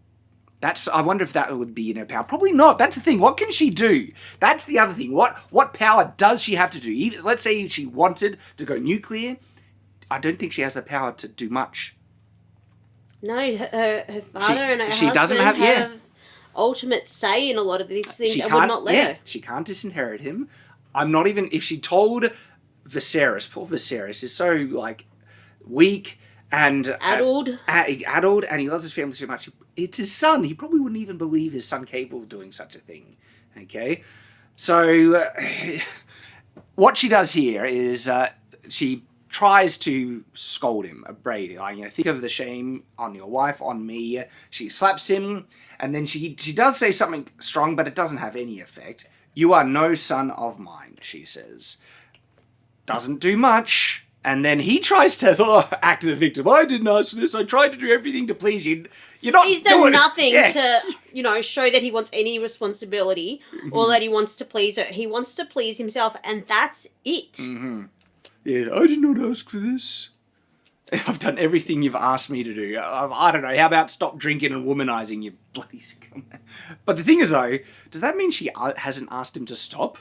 I wonder if that would be in her power. Probably not. That's the thing. What can she do? That's the other thing. What power does she have to do? Let's say she wanted to go nuclear. I don't think she has the power to do much. No, her father and her husband have ultimate say in a lot of these things and would not let her. She can't disinherit him. I'm not even... If she told Viserys, poor Viserys is so, weak and... Addled, and he loves his family so much. It's his son. He probably wouldn't even believe his son capable of doing such a thing. Okay? So, what she does here is she tries to scold him, upbraid him. Like, think of the shame on your wife, on me. She slaps him, and then she does say something strong, but it doesn't have any effect. You are no son of mine, she says. Doesn't do much. And then he tries to act the victim. I didn't ask for this. I tried to do everything to please you. You're not He's doing done nothing Yeah. to, show that he wants any responsibility or that he wants to please her. He wants to please himself, and that's it. Mm-hmm. Yeah, I did not ask for this. I've done everything you've asked me to do. I don't know. How about stop drinking and womanizing, you bloody scum? But the thing is, though, does that mean she hasn't asked him to stop?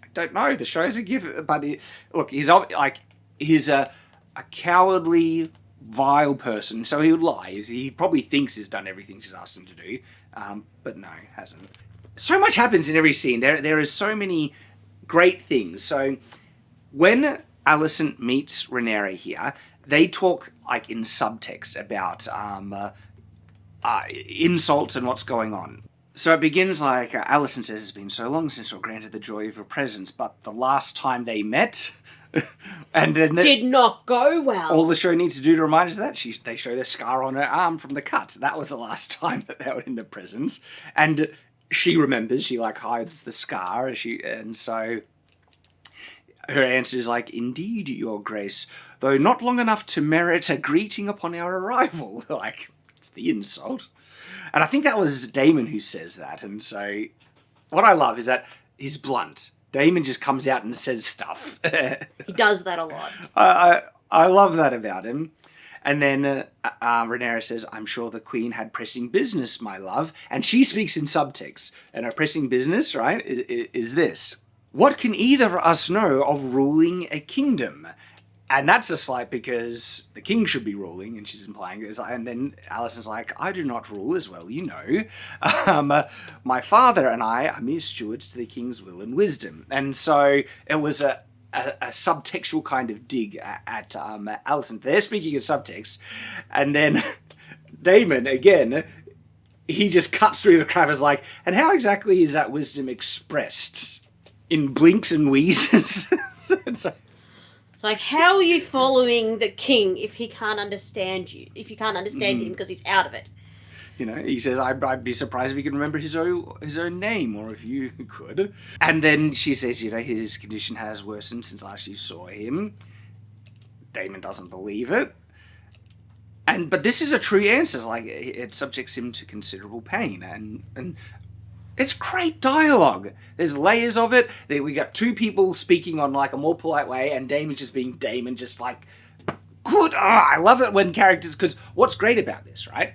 I don't know. The show's a gift. But look, he's a cowardly, vile person, so he would lie. He probably thinks he's done everything she's asked him to do, but no, hasn't. So much happens in every scene. There is so many great things. So when Alicent meets Rhaenyra here, they talk like in subtext about insults and what's going on. So it begins like, Alicent says, it's been so long since we're granted the joy of your presence, but the last time they met... and then did not go well. All the show needs to do to remind us of that, they show the scar on her arm from the cut. That was the last time that they were in the presence. And she remembers, she hides the scar, and so her answer is indeed, your grace, though not long enough to merit a greeting upon our arrival. It's the insult. And I think that was Damon who says that, and so what I love is that he's blunt. Damon just comes out and says stuff. He does that a lot. I love that about him. And then Rhaenyra says, I'm sure the queen had pressing business, my love. And she speaks in subtext. And her pressing business, right, is this. What can either of us know of ruling a kingdom? And that's a slight because the king should be ruling, and she's implying this. And then Alicent's like, I do not rule as well, you know. My father and I are mere stewards to the king's will and wisdom. And so it was a subtextual kind of dig at Alicent. They're speaking in subtext. And then Damon, again, he just cuts through the crap as and how exactly is that wisdom expressed? In blinks and wheezes? How are you following the king if he can't understand you? If you can't understand him because he's out of it? He says, I'd be surprised if he could remember his own name, or if you could. And then she says, his condition has worsened since last you saw him. Damon doesn't believe it. But this is a true answer. It subjects him to considerable pain. And it's great dialogue. There's layers of it. We got two people speaking on a more polite way, and Damon just being Damon, just good. I love it when characters, because what's great about this, right?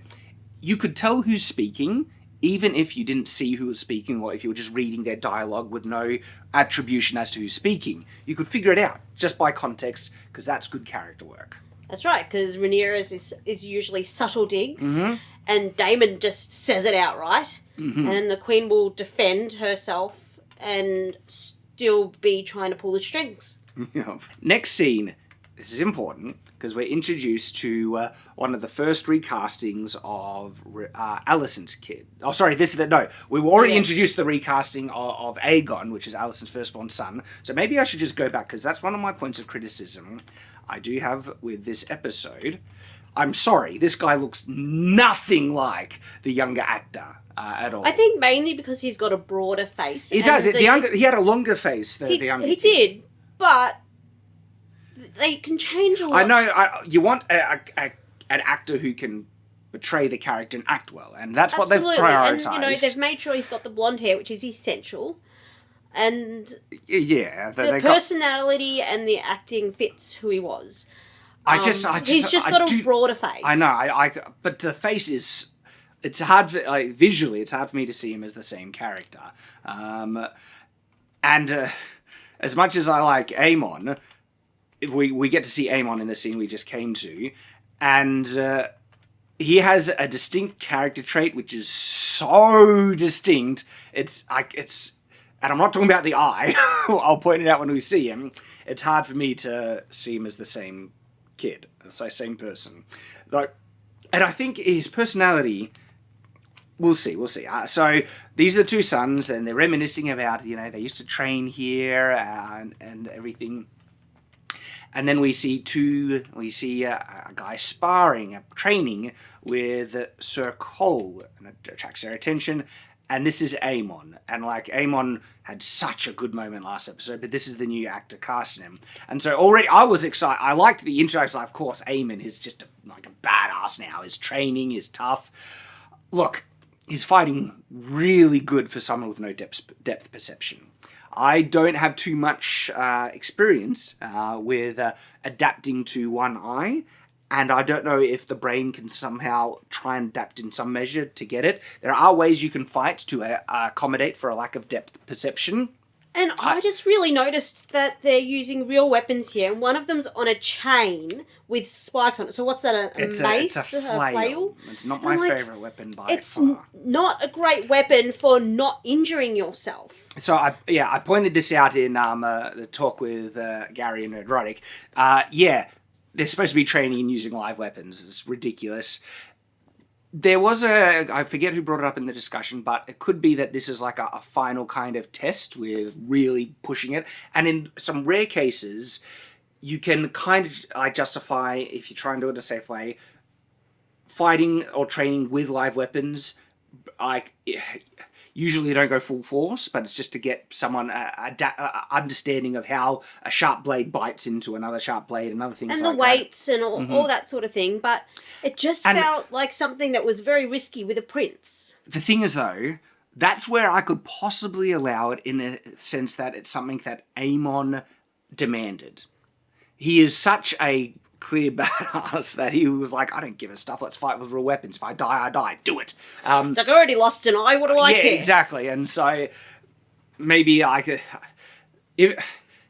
You could tell who's speaking, even if you didn't see who was speaking, or if you were just reading their dialogue with no attribution as to who's speaking. You could figure it out just by context, because that's good character work. That's right, because Rhaenyra's is usually subtle digs, and Damon just says it outright. And the queen will defend herself and still be trying to pull the strings. Next scene, this is important, because we're introduced to one of the first recastings of Alicent's kid. Oh, sorry, we were already introduced to the recasting of Aegon, which is Alicent's firstborn son. So maybe I should just go back, because that's one of my points of criticism I do have with this episode. I'm sorry, this guy looks nothing like the younger actor. At all. I think mainly because he's got a broader face. He does. He had a longer face than the younger He kid. did, but they can change a lot. I know. You want an actor who can portray the character and act well, and that's what they've prioritised. And, they've made sure he's got the blonde hair, which is essential. And the personality and the acting fits who he was. He's just got a broader face. I know. But the face is... It's hard visually. It's hard for me to see him as the same character. As much as I like Aemond, we get to see Aemond in the scene we just came to, and he has a distinct character trait which is so distinct. And I'm not talking about the eye. I'll point it out when we see him. It's hard for me to see him as the same kid, same person. And I think his personality. We'll see. So these are the two sons, and they're reminiscing about, they used to train here and everything. And then we see a guy sparring, training with Sir Cole, and it attracts their attention. And this is Aemond. And like, Aemond had such a good moment last episode, but this is the new actor casting him. And so already I was excited. I liked the intro. I was like, of course, Aemond is just like a badass now. His training is tough. Look, he's fighting really good for someone with no depth perception. I don't have too much experience with adapting to one eye, and I don't know if the brain can somehow try and adapt in some measure to get it. There are ways you can fight to accommodate for a lack of depth perception. And I just really noticed that they're using real weapons here, and one of them's on a chain with spikes on it. So what's that, a mace? It's a flail. It's not my favourite weapon by far. It's not a great weapon for not injuring yourself. So, I pointed this out in the talk with Gary and Nerdrotic. They're supposed to be training and using live weapons. It's ridiculous. There was I forget who brought it up in the discussion, but it could be that this is like a final kind of test with really pushing it. And in some rare cases, you can kind of justify, if you try and do it in a safe way, fighting or training with live weapons. Usually you don't go full force, but it's just to get someone understanding of how a sharp blade bites into another sharp blade and other things like that. And the weights and all that sort of thing. But it just felt like something that was very risky with a prince. The thing is, though, that's where I could possibly allow it in a sense that it's something that Aemond demanded. He is such a clear badass that he was like, I don't give a stuff, let's fight with real weapons. If I die, I die. Do it. It's like, I already lost an eye, what do I care? Yeah, exactly. And so maybe I could...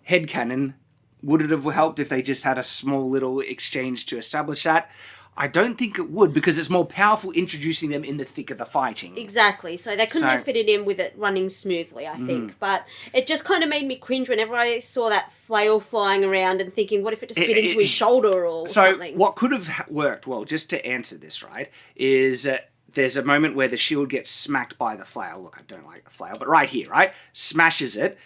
Headcanon, would it have helped if they just had a small little exchange to establish that? I don't think it would, because it's more powerful introducing them in the thick of the fighting. Exactly. So they couldn't have fitted in with it running smoothly, I think. But it just kind of made me cringe whenever I saw that flail flying around and thinking, what if it just bit into his shoulder or something? So what could have worked, well, just to answer this, right, is there's a moment where the shield gets smacked by the flail. Look, I don't like the flail, but right here, right? Smashes it.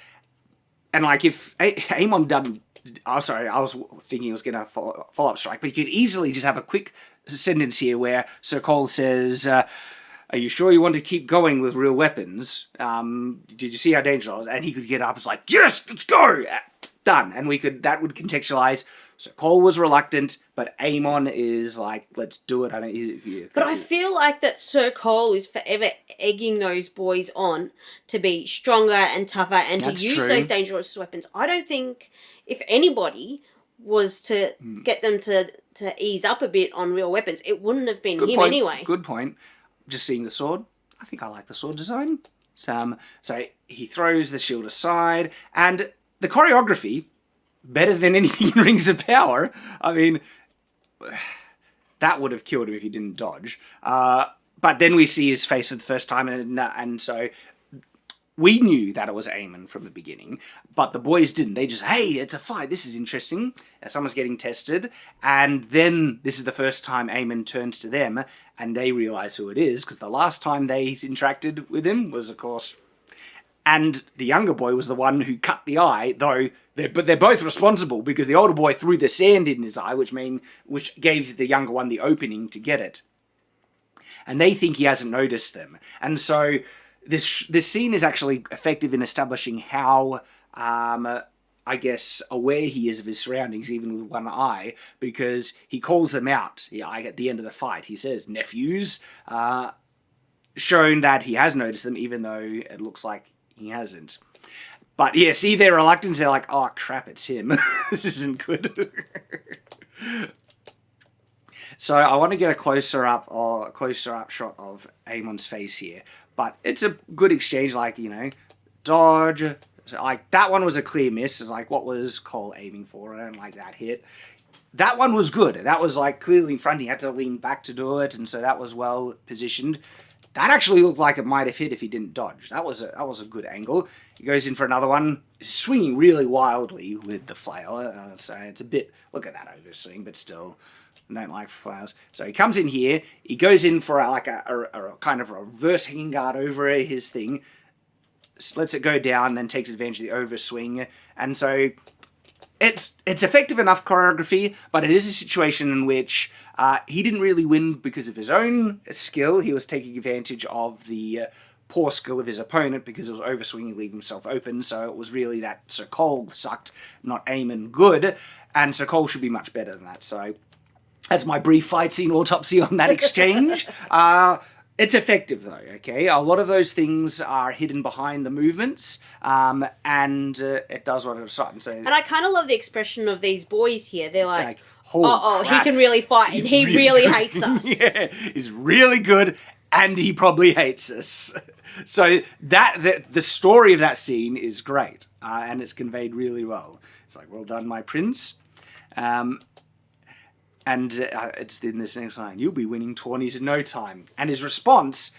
And like if Aemond done... Oh, sorry, I was thinking it was going to follow-up strike, but you could easily just have a quick sentence here where Sir Cole says, are you sure you want to keep going with real weapons? Did you see how dangerous it was? And he could get up and was like, yes, let's go! Done. And that would contextualize, Sir Cole was reluctant, but Aemond is like, let's do it. But I feel like that Sir Cole is forever egging those boys on to be stronger and tougher and to use those dangerous weapons. I don't think if anybody was to get them to ease up a bit on real weapons, it wouldn't have been him anyway. Good point. Just seeing the sword, I think I like the sword design. So he throws the shield aside, and the choreography, better than anything in Rings of Power. I mean, that would have killed him if he didn't dodge. But then we see his face for the first time, and so we knew that it was Aemond from the beginning, but the boys didn't. They just, hey, it's a fight. This is interesting. Someone's getting tested. And then this is the first time Aemond turns to them, and they realise who it is, because the last time they interacted with him was, of course... And the younger boy was the one who cut the eye, though. But they're both responsible because the older boy threw the sand in his eye, which gave the younger one the opening to get it. And they think he hasn't noticed them. And so this scene is actually effective in establishing how, I guess, aware he is of his surroundings, even with one eye, because he calls them out at the end of the fight. He says, nephews, showing that he has noticed them, even though it looks like he hasn't. But yeah, see their reluctance, they're like, oh crap, it's him. This isn't good. So I want to get a closer up shot of Aemond's face here. But it's a good exchange, dodge. Like, that one was a clear miss. It's like, what was Cole aiming for? I don't like that hit. That one was good. That was like clearly in front. He had to lean back to do it, and so that was well positioned. That actually looked like it might have hit if he didn't dodge. That was a good angle. He goes in for another one, swinging really wildly with the flail. So it's a bit... Look at that overswing, but still, I don't like flails. So he comes in here. He goes in for a kind of a reverse hanging guard over his thing. Lets it go down, then takes advantage of the overswing. And so it's effective enough choreography, but it is a situation in which he didn't really win because of his own skill. He was taking advantage of the poor skill of his opponent because it was overswinging, leaving himself open. So it was really that Sir Cole sucked, not Aemond good, and Sir Cole should be much better than that. So that's my brief fight scene autopsy on that exchange. It's effective though, okay? A lot of those things are hidden behind the movements, and it does what it's right. And I kind of love the expression of these boys here. They're like oh, he can really fight, and he really hates us. Yeah, he's really good, and he probably hates us. So the story of that scene is great, and it's conveyed really well. It's like, well done, my prince. And it's in this next line, you'll be winning tourneys in no time. And his response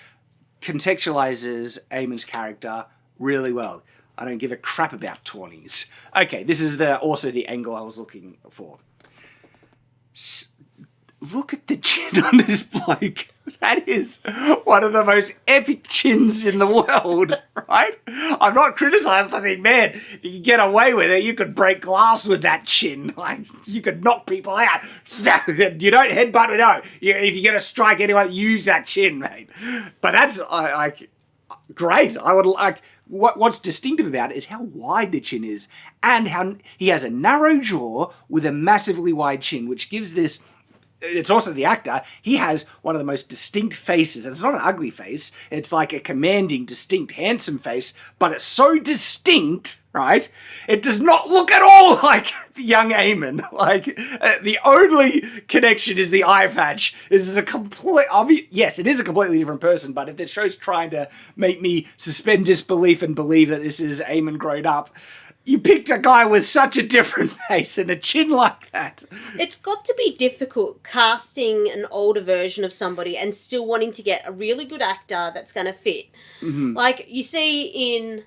contextualizes Aemond's character really well. I don't give a crap about tourneys. Okay, this is also the angle I was looking for. Look at the chin on this bloke. That is one of the most epic chins in the world, right? I'm not criticizing. I think, man, if you could get away with it, you could break glass with that chin. Like, you could knock people out. You don't headbutt it out. If you're going to strike anyone, use that chin, mate. But that's, great. I would like... What's distinctive about it is how wide the chin is, and how he has a narrow jaw with a massively wide chin, which gives this... It's also the actor. He has one of the most distinct faces, and it's not an ugly face. It's like a commanding, distinct, handsome face, but it's so distinct, right? It does not look at all like the young Aemond. Like, the only connection is the eye patch. This is a complete... Yes, it is a completely different person, but if the show's trying to make me suspend disbelief and believe that this is Aemond grown up, you picked a guy with such a different face and a chin like that. It's got to be difficult casting an older version of somebody and still wanting to get a really good actor that's going to fit. Mm-hmm. Like, you see in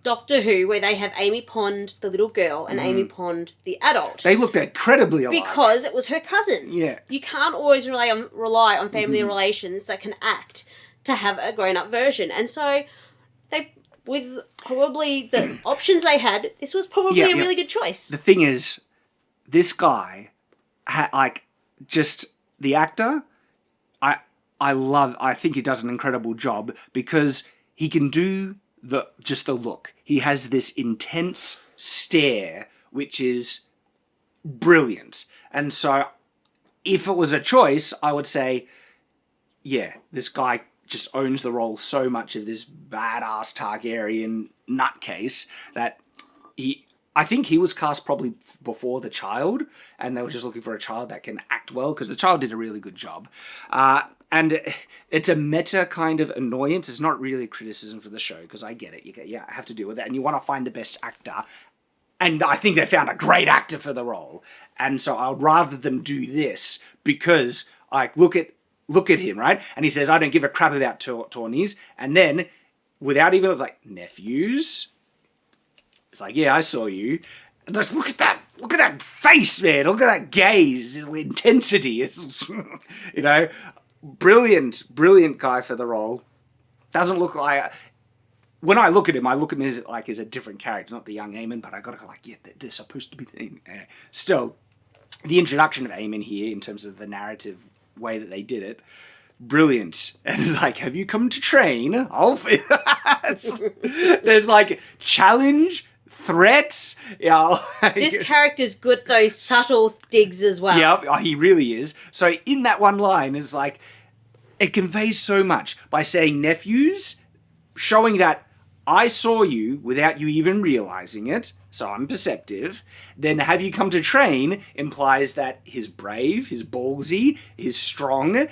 Doctor Who, where they have Amy Pond, the little girl, and Amy Pond, the adult. They looked incredibly alike. Because it was her cousin. Yeah. You can't always rely on family relations that can act to have a grown-up version. And so they... With probably the options they had, this was probably a really good choice. The thing is, this guy, just the actor, I think he does an incredible job because he can do the look. He has this intense stare, which is brilliant. And so, if it was a choice, I would say, yeah, this guy just owns the role so much of this badass Targaryen nutcase that I think he was cast probably before the child, and they were just looking for a child that can act well, because the child did a really good job. And it's a meta kind of annoyance. It's not really a criticism for the show, because I get it. I have to deal with that, and you want to find the best actor. And I think they found a great actor for the role. And so I would rather them do this, because, look at him, right? And he says, I don't give a crap about tourneys. And then, without even, it's like, nephews? It's like, yeah, I saw you. And just look at that face, man. Look at that gaze, intensity. It's, brilliant guy for the role. Doesn't look like... When I look at him as a different character, not the young Aemond, but I gotta go they're supposed to be... Still, the introduction of Aemond here, in terms of the narrative way that they did it, brilliant. And it's like, have you come to train? There's challenge, threats. This character's good at those subtle digs as well. Yeah, he really is. So in that one line, it's like, it conveys so much by saying nephews, showing that I saw you without you even realizing it, so I'm perceptive. Then have you come to train implies that he's brave, he's ballsy, he's strong,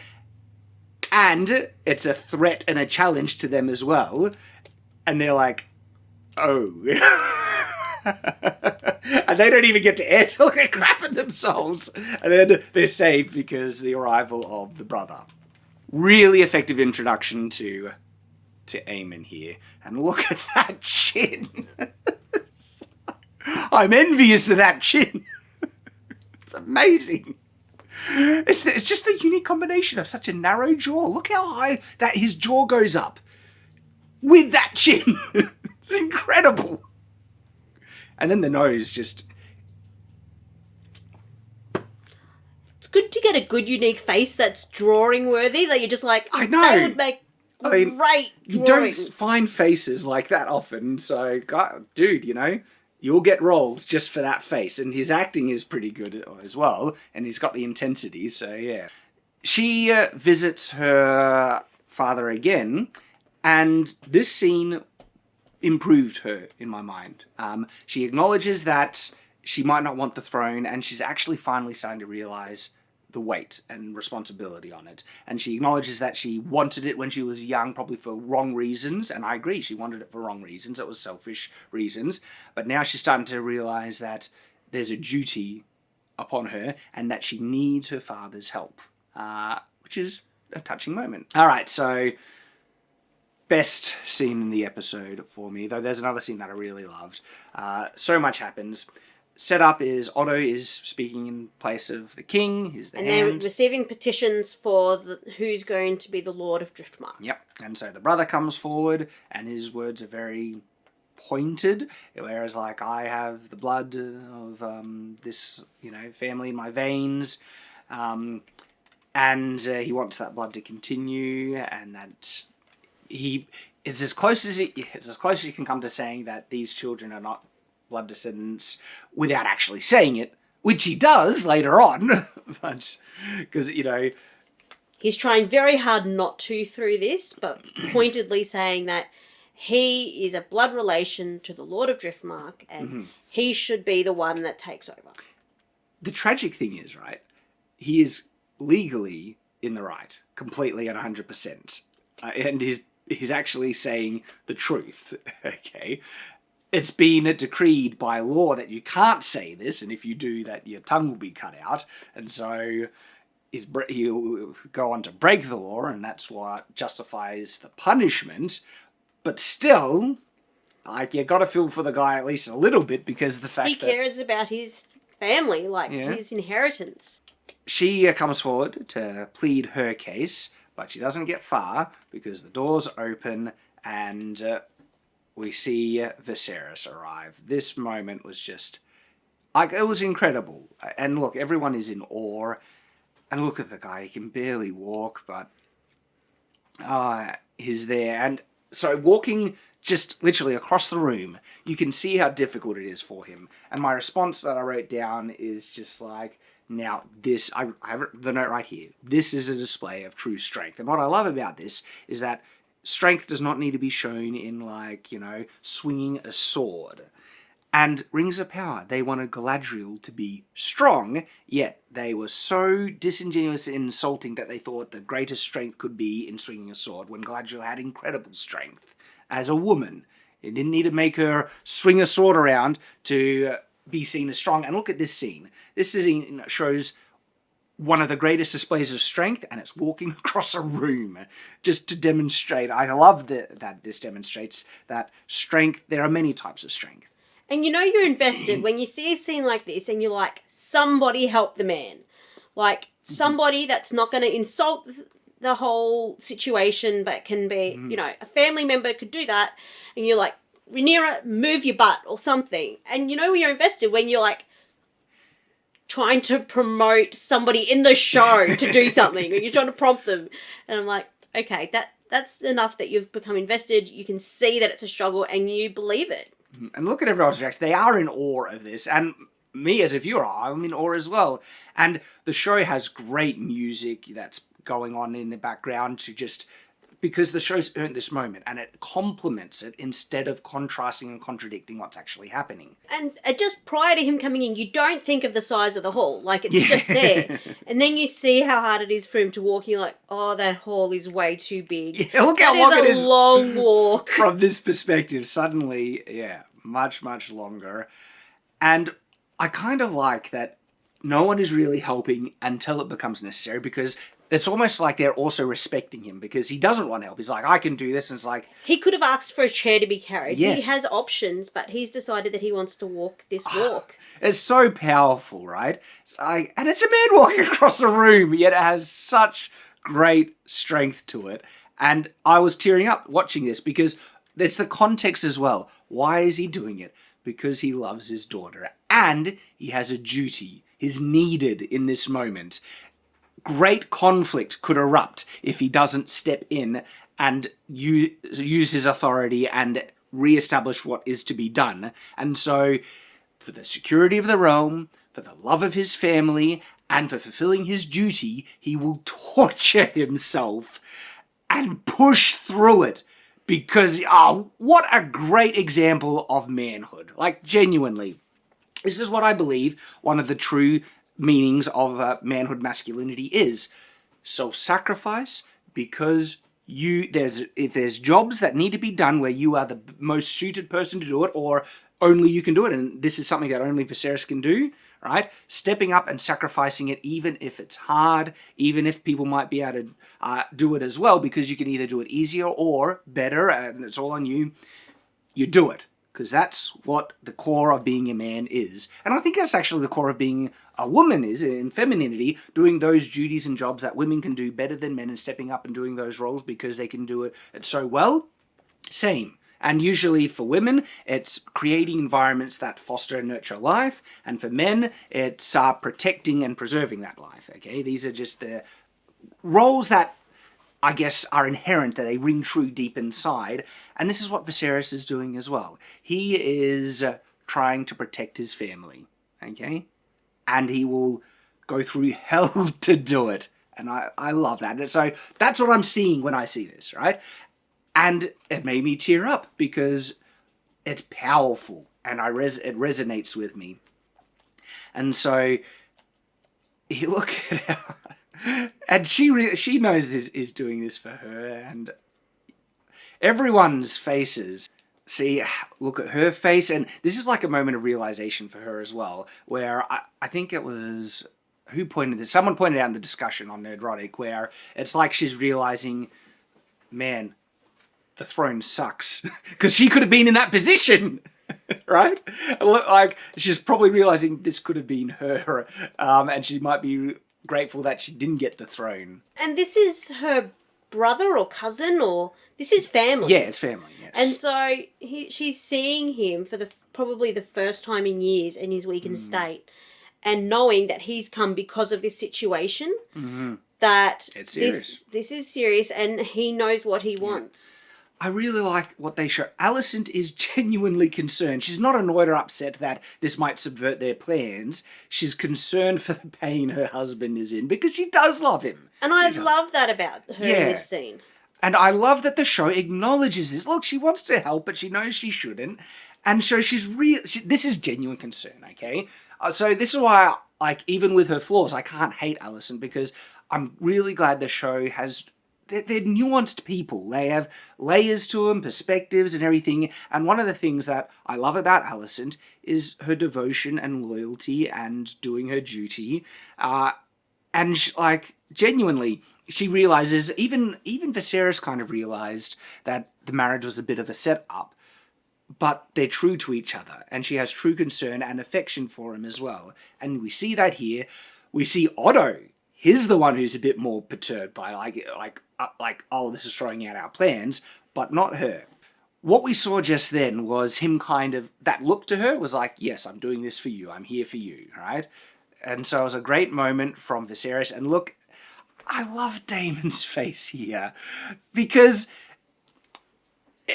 and it's a threat and a challenge to them as well. And they're like, oh. And they don't even get to air talk and crap at themselves. And then they're saved because the arrival of the brother. Really effective introduction to Aemond here. And look at that chin. I'm envious of that chin. It's amazing. It's just the unique combination of such a narrow jaw. Look how high that his jaw goes up with that chin. It's incredible. And then the nose just... get a good, unique face that's drawing worthy that you're just like, I know. They would make great drawings. You don't find faces like that often, so, God, dude, you know, you'll get roles just for that face. And his acting is pretty good as well, and he's got the intensity, so yeah. She visits her father again, and this scene improved her in my mind. She acknowledges that she might not want the throne, and she's actually finally starting to realize the weight and responsibility on it. And she acknowledges that she wanted it when she was young, probably for wrong reasons, and I agree, she wanted it for wrong reasons. It was selfish reasons. But now she's starting to realize that there's a duty upon her, and that she needs her father's help, which is a touching moment. All right, so best scene in the episode for me, though there's another scene that I really loved. So much happens. Setup is Otto is speaking in place of the king. He's the hand. They're receiving petitions for who's going to be the Lord of Driftmark. Yep. And so the brother comes forward, and his words are very pointed. Whereas, like, I have the blood of this, you know, family in my veins, and he wants that blood to continue, and that it's as close as you can come to saying that these children are not blood descendants without actually saying it, which he does later on. But because, you know, he's trying very hard not to through this, but pointedly saying that he is a blood relation to the Lord of Driftmark, and he should be the one that takes over. The tragic thing is, right, he is legally in the right, completely and 100%. And he's actually saying the truth, okay? It's been decreed by law that you can't say this, and if you do that, your tongue will be cut out. And so he'll go on to break the law, and that's what justifies the punishment. But still, like, you got to feel for the guy at least a little bit, because the fact he cares about his family, like his inheritance. She comes forward to plead her case, but she doesn't get far because the doors open and we see Viserys arrive. This moment was just, like, it was incredible. And look, everyone is in awe. And look at the guy, he can barely walk, but he's there. And so walking just literally across the room, you can see how difficult it is for him. And my response that I wrote down is just like, now this, I have the note right here. This is a display of true strength. And what I love about this is that strength does not need to be shown in, like, you know, swinging a sword. And Rings of Power, they wanted Galadriel to be strong, yet they were so disingenuous and insulting that they thought the greatest strength could be in swinging a sword, when Galadriel had incredible strength as a woman. It didn't need to make her swing a sword around to be seen as strong. And look at this scene. This scene shows one of the greatest displays of strength, and it's walking across a room just to demonstrate. I love that this demonstrates that strength, there are many types of strength. And you know you're invested when you see a scene like this and you're like, somebody help the man. Like, somebody that's not going to insult the whole situation, but can be, you know, a family member could do that, and you're like, Rhaenyra, move your butt or something. And you know you're invested when you're like, trying to promote somebody in the show to do something, or you're trying to prompt them. And I'm like, okay, that's enough that you've become invested. You can see that it's a struggle and you believe it. And look at everyone's reaction. They are in awe of this. And me as a viewer, I'm in awe as well. And the show has great music that's going on in the background to just, because the show's earned this moment, and it complements it instead of contrasting and contradicting what's actually happening. And just prior to him coming in, you don't think of the size of the hall. Like, it's just there. And then you see how hard it is for him to walk, and you're like, oh, that hall is way too big. Yeah, look how long it is. That is a long walk. From this perspective, suddenly, yeah, much, much longer. And I kind of like that no one is really helping until it becomes necessary, because it's almost like they're also respecting him, because he doesn't want help. He's like, I can do this. And it's like, he could have asked for a chair to be carried. Yes. He has options, but he's decided that he wants to walk this walk. It's so powerful, right? And it's a man walking across a room, yet it has such great strength to it. And I was tearing up watching this, because it's the context as well. Why is he doing it? Because he loves his daughter, and he has a duty. He's needed in this moment. great conflict could erupt if he doesn't step in and use his authority and re-establish what is to be done. And so, for the security of the realm, for the love of his family, and for fulfilling his duty, he will torture himself and push through it. Because, what a great example of manhood. Like, genuinely. This is what I believe one of the true meanings of manhood masculinity is. Self-sacrifice, because if there's jobs that need to be done where you are the most suited person to do it, or only you can do it, and this is something that only Viserys can do, right? Stepping up and sacrificing it, even if it's hard, even if people might be able to do it as well, because you can either do it easier or better, and it's all on you. You do it, because that's what the core of being a man is. And I think that's actually the core of being a woman is, in femininity, doing those duties and jobs that women can do better than men, and stepping up and doing those roles because they can do it so well. Same. And usually for women, it's creating environments that foster and nurture life. And for men, it's protecting and preserving that life. Okay, these are just the roles that I guess are inherent, that they ring true deep inside. And this is what Viserys is doing as well. He is trying to protect his family. Okay, and he will go through hell to do it. And I love that. And so that's what I'm seeing when I see this, right? And it made me tear up because it's powerful and it resonates with me. And so you look at her, and she knows this is doing this for her, and everyone's faces. See, look at her face, and this is like a moment of realization for her as well, where I think it was, who pointed this? Someone pointed out in the discussion on Nerdrotic, where it's like she's realizing, man, the throne sucks. Because she could have been in that position, right? Like, she's probably realizing this could have been her, and she might be grateful that she didn't get the throne. And this is her brother or cousin, or this is family. Yeah, it's family, yes. And so she's seeing him for probably the first time in years in his weakened state, and knowing that he's come because of this situation, that this is serious, and he knows what he wants. I really like what they show. Alicent is genuinely concerned. She's not annoyed or upset that this might subvert their plans. She's concerned for the pain her husband is in, because she does love him. And I love that about her in this scene. And I love that the show acknowledges this. Look, she wants to help, but she knows she shouldn't. And so this is genuine concern, okay? So this is why, like, even with her flaws, I can't hate Alicent, because I'm really glad the show has... They're nuanced people. They have layers to them, perspectives and everything. And one of the things that I love about Alicent is her devotion and loyalty and doing her duty. Genuinely, she realizes, even Viserys kind of realized that the marriage was a bit of a setup. But they're true to each other. And she has true concern and affection for him as well. And we see that here. We see Otto. He's the one who's a bit more perturbed by oh, this is throwing out our plans, but not her. What we saw just then was him kind of, that look to her was like, yes, I'm doing this for you. I'm here for you, right? And so it was a great moment from Viserys. And look, I love Damon's face here, because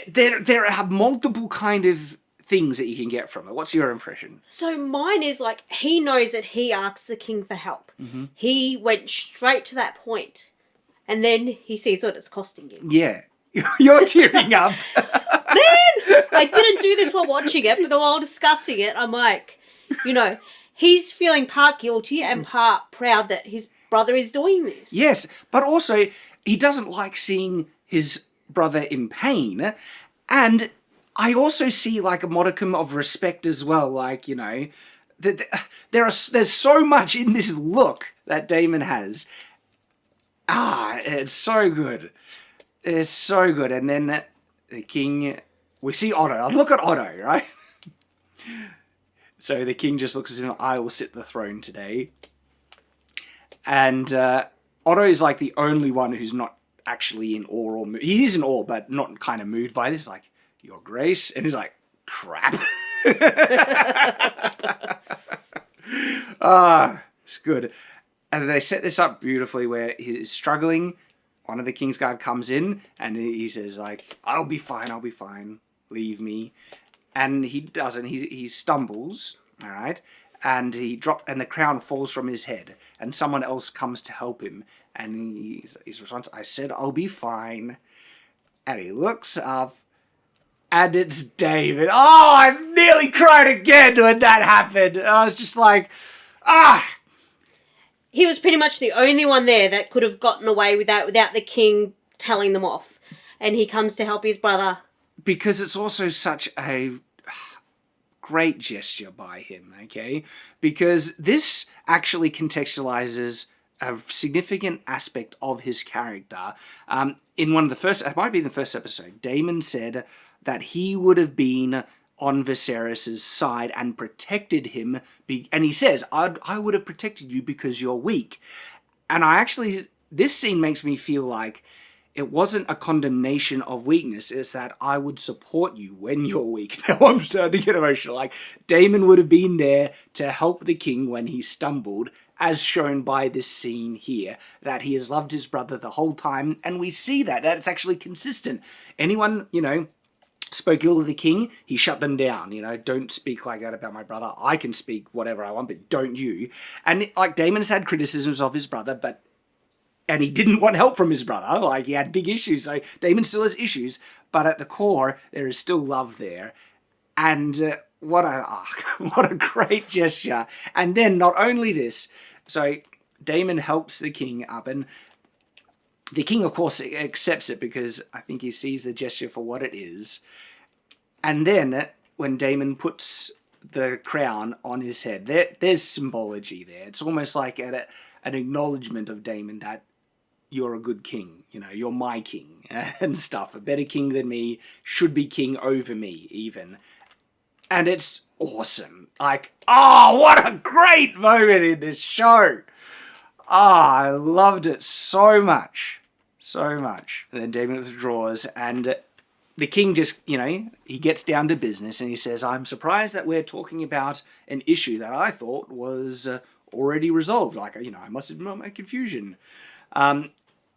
there are multiple kind of things that you can get from it. What's your impression? So mine is like, he knows that he asked the king for help. He went straight to that point, and then he sees what it's costing him. Yeah. You're tearing up. Man, I didn't do this while watching it, but while discussing it, I'm like, he's feeling part guilty and part proud that his brother is doing this. Yes, but also he doesn't like seeing his brother in pain, and I also see like a modicum of respect as well. Like, there's so much in this look that Damon has. It's so good. It's so good. And then the king, we see Otto. Look at Otto, right? So the king just looks at him, I will sit the throne today. And Otto is like the only one who's not actually in awe or moved. He is in awe, but not kind of moved by this. Like, Your Grace. And he's like, crap. It's good. And they set this up beautifully where he's struggling. One of the Kingsguard comes in and he says, like, I'll be fine. Leave me. And he doesn't. He stumbles, all right? And and the crown falls from his head. And someone else comes to help him. And his response, I said, I'll be fine. And he looks up. And it's David. Oh, I nearly cried again when that happened. I was just like, ah! He was pretty much the only one there that could have gotten away with that without the king telling them off. And he comes to help his brother. Because it's also such a great gesture by him, okay? Because this actually contextualizes a significant aspect of his character. In one of the first, it might be the first episode, Damon said that he would have been on Viserys' side and protected him. And he says, I would have protected you because you're weak. And this scene makes me feel like it wasn't a condemnation of weakness. It's that I would support you when you're weak. Now I'm starting to get emotional. Like, Damon would have been there to help the king when he stumbled, as shown by this scene here, that he has loved his brother the whole time. And we see that it's actually consistent. Anyone, spoke ill of the king, he shut them down. Don't speak like that about my brother. I can speak whatever I want, but don't you. And like, Damon has had criticisms of his brother, and he didn't want help from his brother. Like, he had big issues, so Damon still has issues. But at the core, there is still love there. And what a great gesture. And then not only this, so Damon helps the king up, and the king, of course, accepts it because I think he sees the gesture for what it is. And then when Damon puts the crown on his head, there's symbology there. It's almost like an acknowledgement of Damon that you're a good king, you're my king and stuff. A better king than me, should be king over me even. And it's awesome. Like, what a great moment in this show. I loved it so much. So much. And then Damon withdraws, and the king just, he gets down to business and he says, I'm surprised that we're talking about an issue that I thought was already resolved. Like, I must admit my confusion. And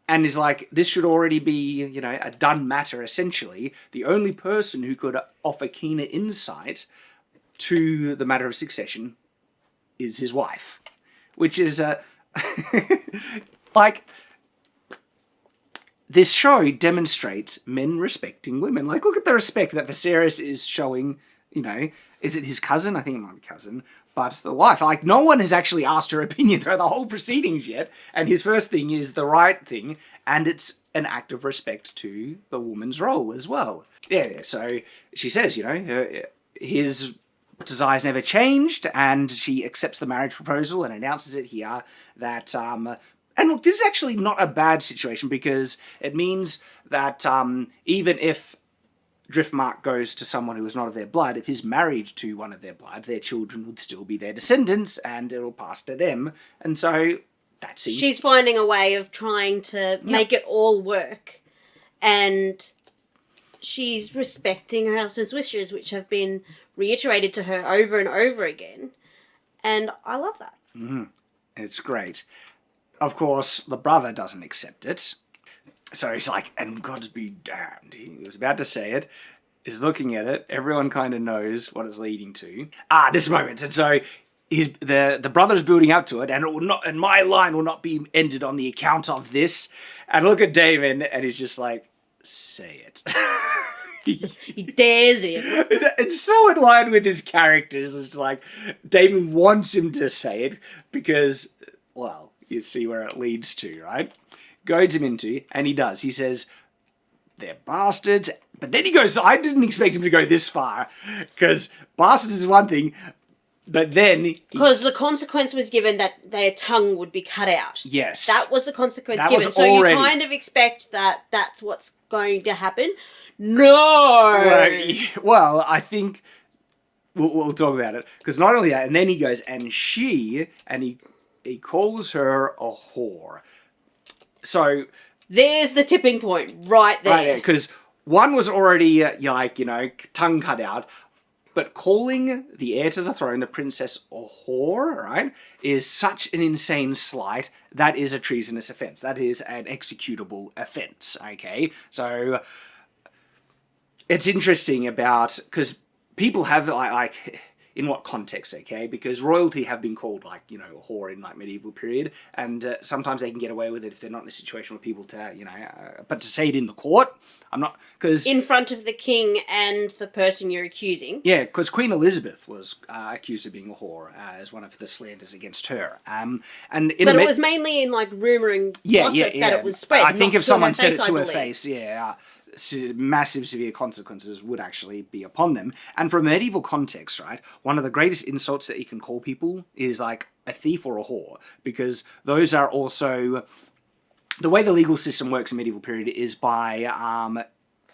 he's like, this should already be, a done matter, essentially. The only person who could offer keener insight to the matter of succession is his wife. Which is, like, this show demonstrates men respecting women. Like, look at the respect that Viserys is showing, is it his cousin? I think it might be cousin. But the wife, like, no one has actually asked her opinion throughout the whole proceedings yet. And his first thing is the right thing. And it's an act of respect to the woman's role as well. Yeah, so she says, his desires never changed. And she accepts the marriage proposal and announces it here that, and look, this is actually not a bad situation because it means that even if Driftmark goes to someone who is not of their blood, if he's married to one of their blood, their children would still be their descendants and it'll pass to them. And so that seems... She's finding a way of trying to make it all work. And she's respecting her husband's wishes, which have been reiterated to her over and over again. And I love that. Mm-hmm. It's great. Of course, the brother doesn't accept it. So he's like, and God be damned. He was about to say it. He's looking at it. Everyone kind of knows what it's leading to. This moment. And so the brother's building up to it, and it will not, and my line will not be ended on the account of this. And look at Damon, and he's just like, say it. He dares him. It's so in line with his characters. It's like Damon wants him to say it because, well, you see where it leads to, right? Goads him into, and he does. He says, they're bastards. But then he goes, I didn't expect him to go this far, because bastards is one thing, but then... Because the consequence was given that their tongue would be cut out. Yes. That was the consequence that given. Was so already... you kind of expect that that's what's going to happen. No! Well, I think... We'll talk about it. Because not only that, and then he goes, and he calls her a whore. So... There's the tipping point, right there. Right there, because one was already, tongue cut out. But calling the heir to the throne, the princess, a whore, right, is such an insane slight. That is a treasonous offence. That is an executable offence, okay? So it's interesting about, because people have, like, in what context, okay? Because royalty have been called, like, you know, a whore in, like, medieval period, and sometimes they can get away with it if they're not in a situation where people to, you know, but to say it in the court, I'm not, because... In front of the king and the person you're accusing. Yeah, because Queen Elizabeth was accused of being a whore as one of the slanders against her. But it was mainly in, like, rumour and gossip that it was spread. I think if someone said face, it to her face, massive severe consequences would actually be upon them. And from a medieval context, right, one of the greatest insults that you can call people is like a thief or a whore, because those are also... The way the legal system works in medieval period is by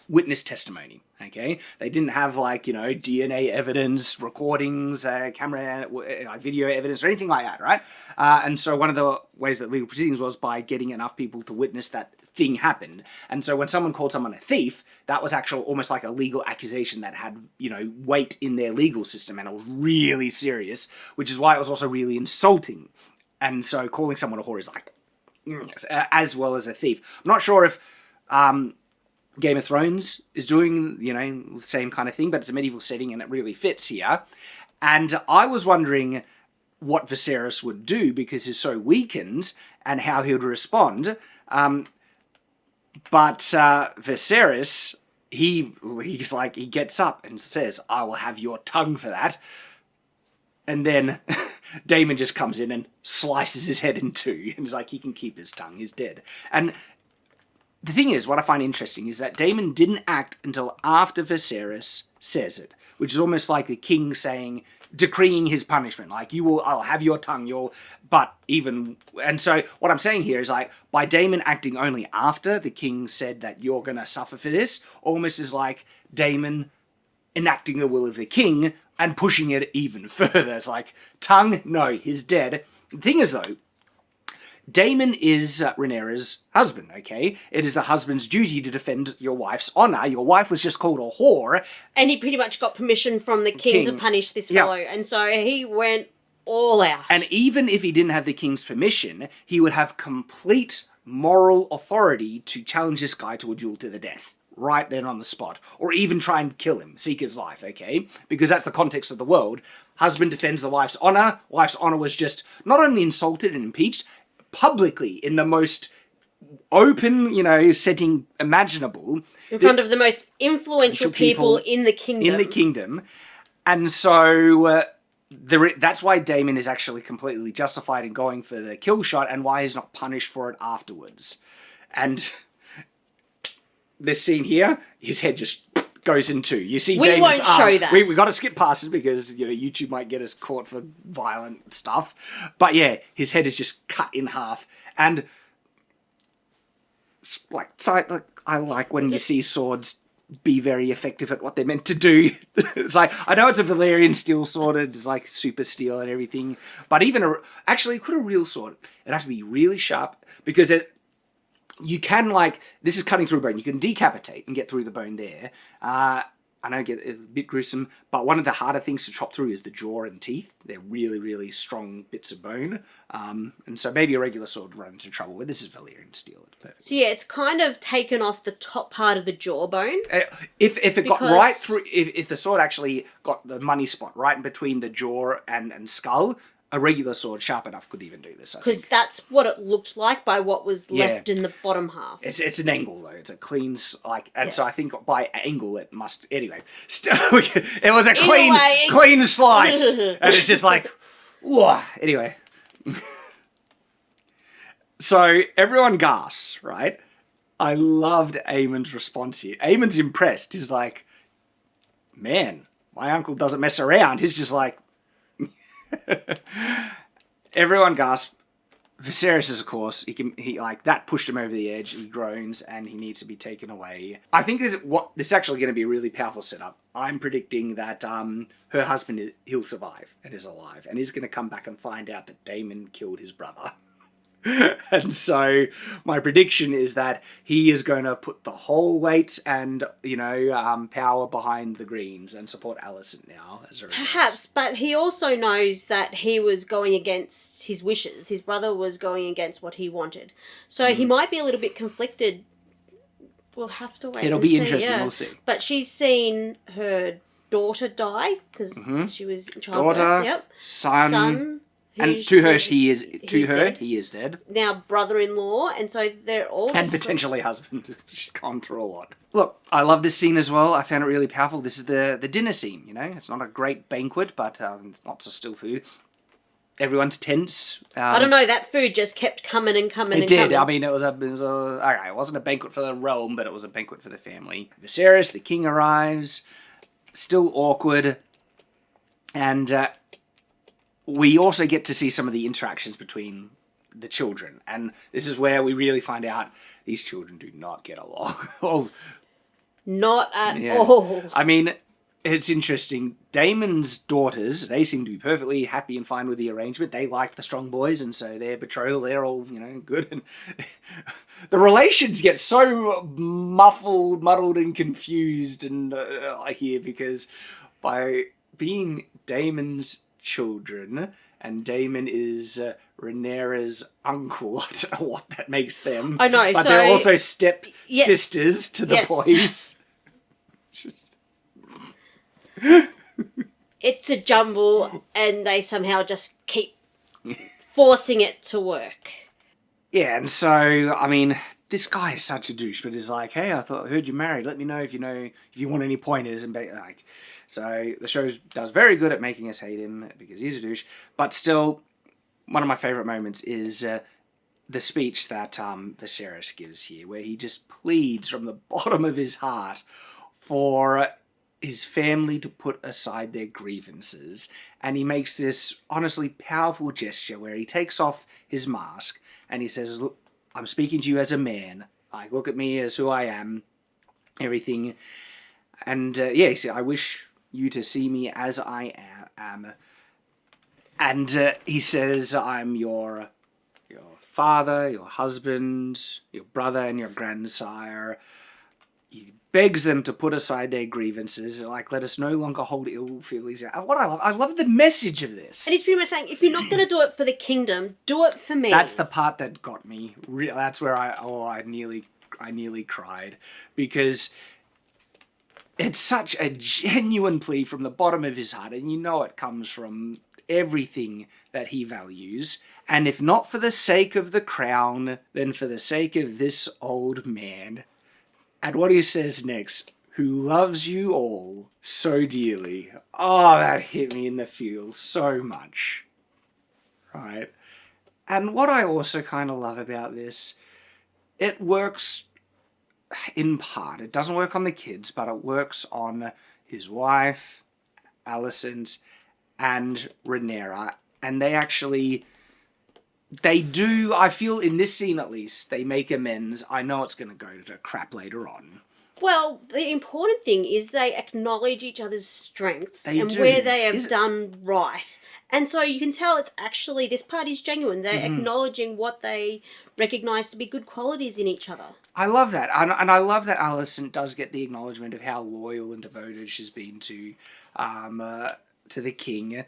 witness testimony, okay? They didn't have, like, you know, DNA evidence, recordings, camera, video evidence, or anything like that, right? And so one of the ways that legal proceedings was by getting enough people to witness that thing happened. And so when someone called someone a thief, that was actually almost like a legal accusation that had, you know, weight in their legal system, and it was really serious, which is why it was also really insulting. And so calling someone a whore is like, as well as a thief. I'm not sure if Game of Thrones is doing, you know, the same kind of thing, but it's a medieval setting and it really fits here. And I was wondering what Viserys would do, because he's so weakened, and how he would respond. But Viserys, he's like, he gets up and says, "I will have your tongue for that." And then Damon just comes in and slices his head in two. And he's like, he can keep his tongue, he's dead. And the thing is, what I find interesting is that Damon didn't act until after Viserys says it, which is almost like the king saying, decreeing his punishment. Like, I'll have your tongue, but even... And so what I'm saying here is, like, by Damon acting only after the king said that you're going to suffer for this, almost is like Damon enacting the will of the king and pushing it even further. It's like, tongue, no, he's dead. The thing is, though, Damon is Rhaenyra's husband, okay? It is the husband's duty to defend your wife's honour. Your wife was just called a whore. And he pretty much got permission from the king to punish this fellow. And so he went all out. And even if he didn't have the king's permission, he would have complete moral authority to challenge this guy to a duel to the death. Right then on the spot. Or even try and kill him, seek his life, okay? Because that's the context of the world. Husband defends the wife's honour. Wife's honour was just not only insulted and impeached, publicly, in the most open, you know, setting imaginable. In front of the most influential people in the kingdom. In the kingdom. And so that's why Damon is actually completely justified in going for the kill shot, and why he's not punished for it afterwards. And this scene here, his head just goes in two. You see Damon's won't arm. show that. We got to skip past it because, you know, YouTube might get us caught for violent stuff. But yeah, his head is just cut in half. And like I like when you see swords be very effective at what they're meant to do. It's like, I know it's a Valyrian steel sword, it's like super steel and everything, but even actually, could a real sword, it'd have to be really sharp, because you can, like, this is cutting through bone. You can decapitate and get through the bone there. I know it gets a bit gruesome, but one of the harder things to chop through is the jaw and teeth. They're really, really strong bits of bone. And so maybe a regular sword would run into trouble, but this is Valyrian steel. It's perfect. So yeah, it's kind of taken off the top part of the jawbone. If it got right through, if the sword actually got the money spot right in between the jaw and skull, a regular sword sharp enough could even do this, I think. Because that's what it looked like by what was left in the bottom half. It's an angle, though. It's a clean, so I think by angle it must... Anyway, it was a clean slice. And it's just like, whoa. Anyway. So everyone gasps, right? I loved Aemond's response here. Aemond's impressed. He's like, man, my uncle doesn't mess around. He's just like... Everyone gasps. Viserys is, of course, he like that pushed him over the edge. He groans and he needs to be taken away. I think this is actually going to be a really powerful setup. I'm predicting that her husband, he'll survive and is alive, and he's going to come back and find out that Damon killed his brother. And so my prediction is that he is going to put the whole weight and, power behind the Greens and support Alicent now as a result. Perhaps, but he also knows that he was going against his wishes. His brother was going against what he wanted. So he might be a little bit conflicted. We'll have to wait. It'll be interesting. We'll see. But she's seen her daughter die because she was in childbirth. Daughter, son. And he is dead. Now brother-in-law, and so they're all... And potentially husband. She's gone through a lot. Look, I love this scene as well. I found it really powerful. This is the dinner scene, It's not a great banquet, but lots of still food. Everyone's tense. I don't know, that food just kept coming and coming and coming. It did. I mean, it wasn't a banquet for the realm, but it was a banquet for the family. Viserys, the king, arrives. Still awkward. And... we also get to see some of the interactions between the children. And this is where we really find out these children do not get along. Not at all. I mean, it's interesting. Damon's daughters, they seem to be perfectly happy and fine with the arrangement. They like the strong boys, and so their betrothal, they're all, good. And the relations get so muddled and confused and here because by being Damon's children, and Damon is Rhaenyra's uncle. I don't know what that makes them. I know, but they're also step sisters to the boys. It's a jumble, and they somehow just keep forcing it to work. Yeah, and so I mean, this guy is such a douche, but he's like, "Hey, I heard you married. Let me know if you want any pointers." And like. So the show does very good at making us hate him because he's a douche. But still, one of my favourite moments is the speech that Viserys gives here, where he just pleads from the bottom of his heart for his family to put aside their grievances. And he makes this honestly powerful gesture where he takes off his mask and he says, "Look, I'm speaking to you as a man. Like, look at me as who I am. Everything." And he said, "I wish you to see me as I am." And he says, "I'm your father, your husband, your brother, and your grandsire." He begs them to put aside their grievances, like, let us no longer hold ill feelings. What I love the message of this. And he's pretty much saying, if you're not going to do it for the kingdom, do it for me. That's the part that got me. That's where I nearly cried, because it's such a genuine plea from the bottom of his heart, and it comes from everything that he values. And if not for the sake of the crown, then for the sake of this old man. And what he says next, "who loves you all so dearly." Oh, that hit me in the feels so much. Right? And what I also kind of love about this, it works in part. It doesn't work on the kids, but it works on his wife, Alicent, and Rhaenyra. And they do, I feel in this scene at least, they make amends. I know it's going to go to crap later on. Well, the important thing is they acknowledge each other's strengths where they have done right. And so you can tell it's actually, this part is genuine. They're acknowledging what they recognise to be good qualities in each other. I love that. And I love that Alicent does get the acknowledgement of how loyal and devoted she's been to the king.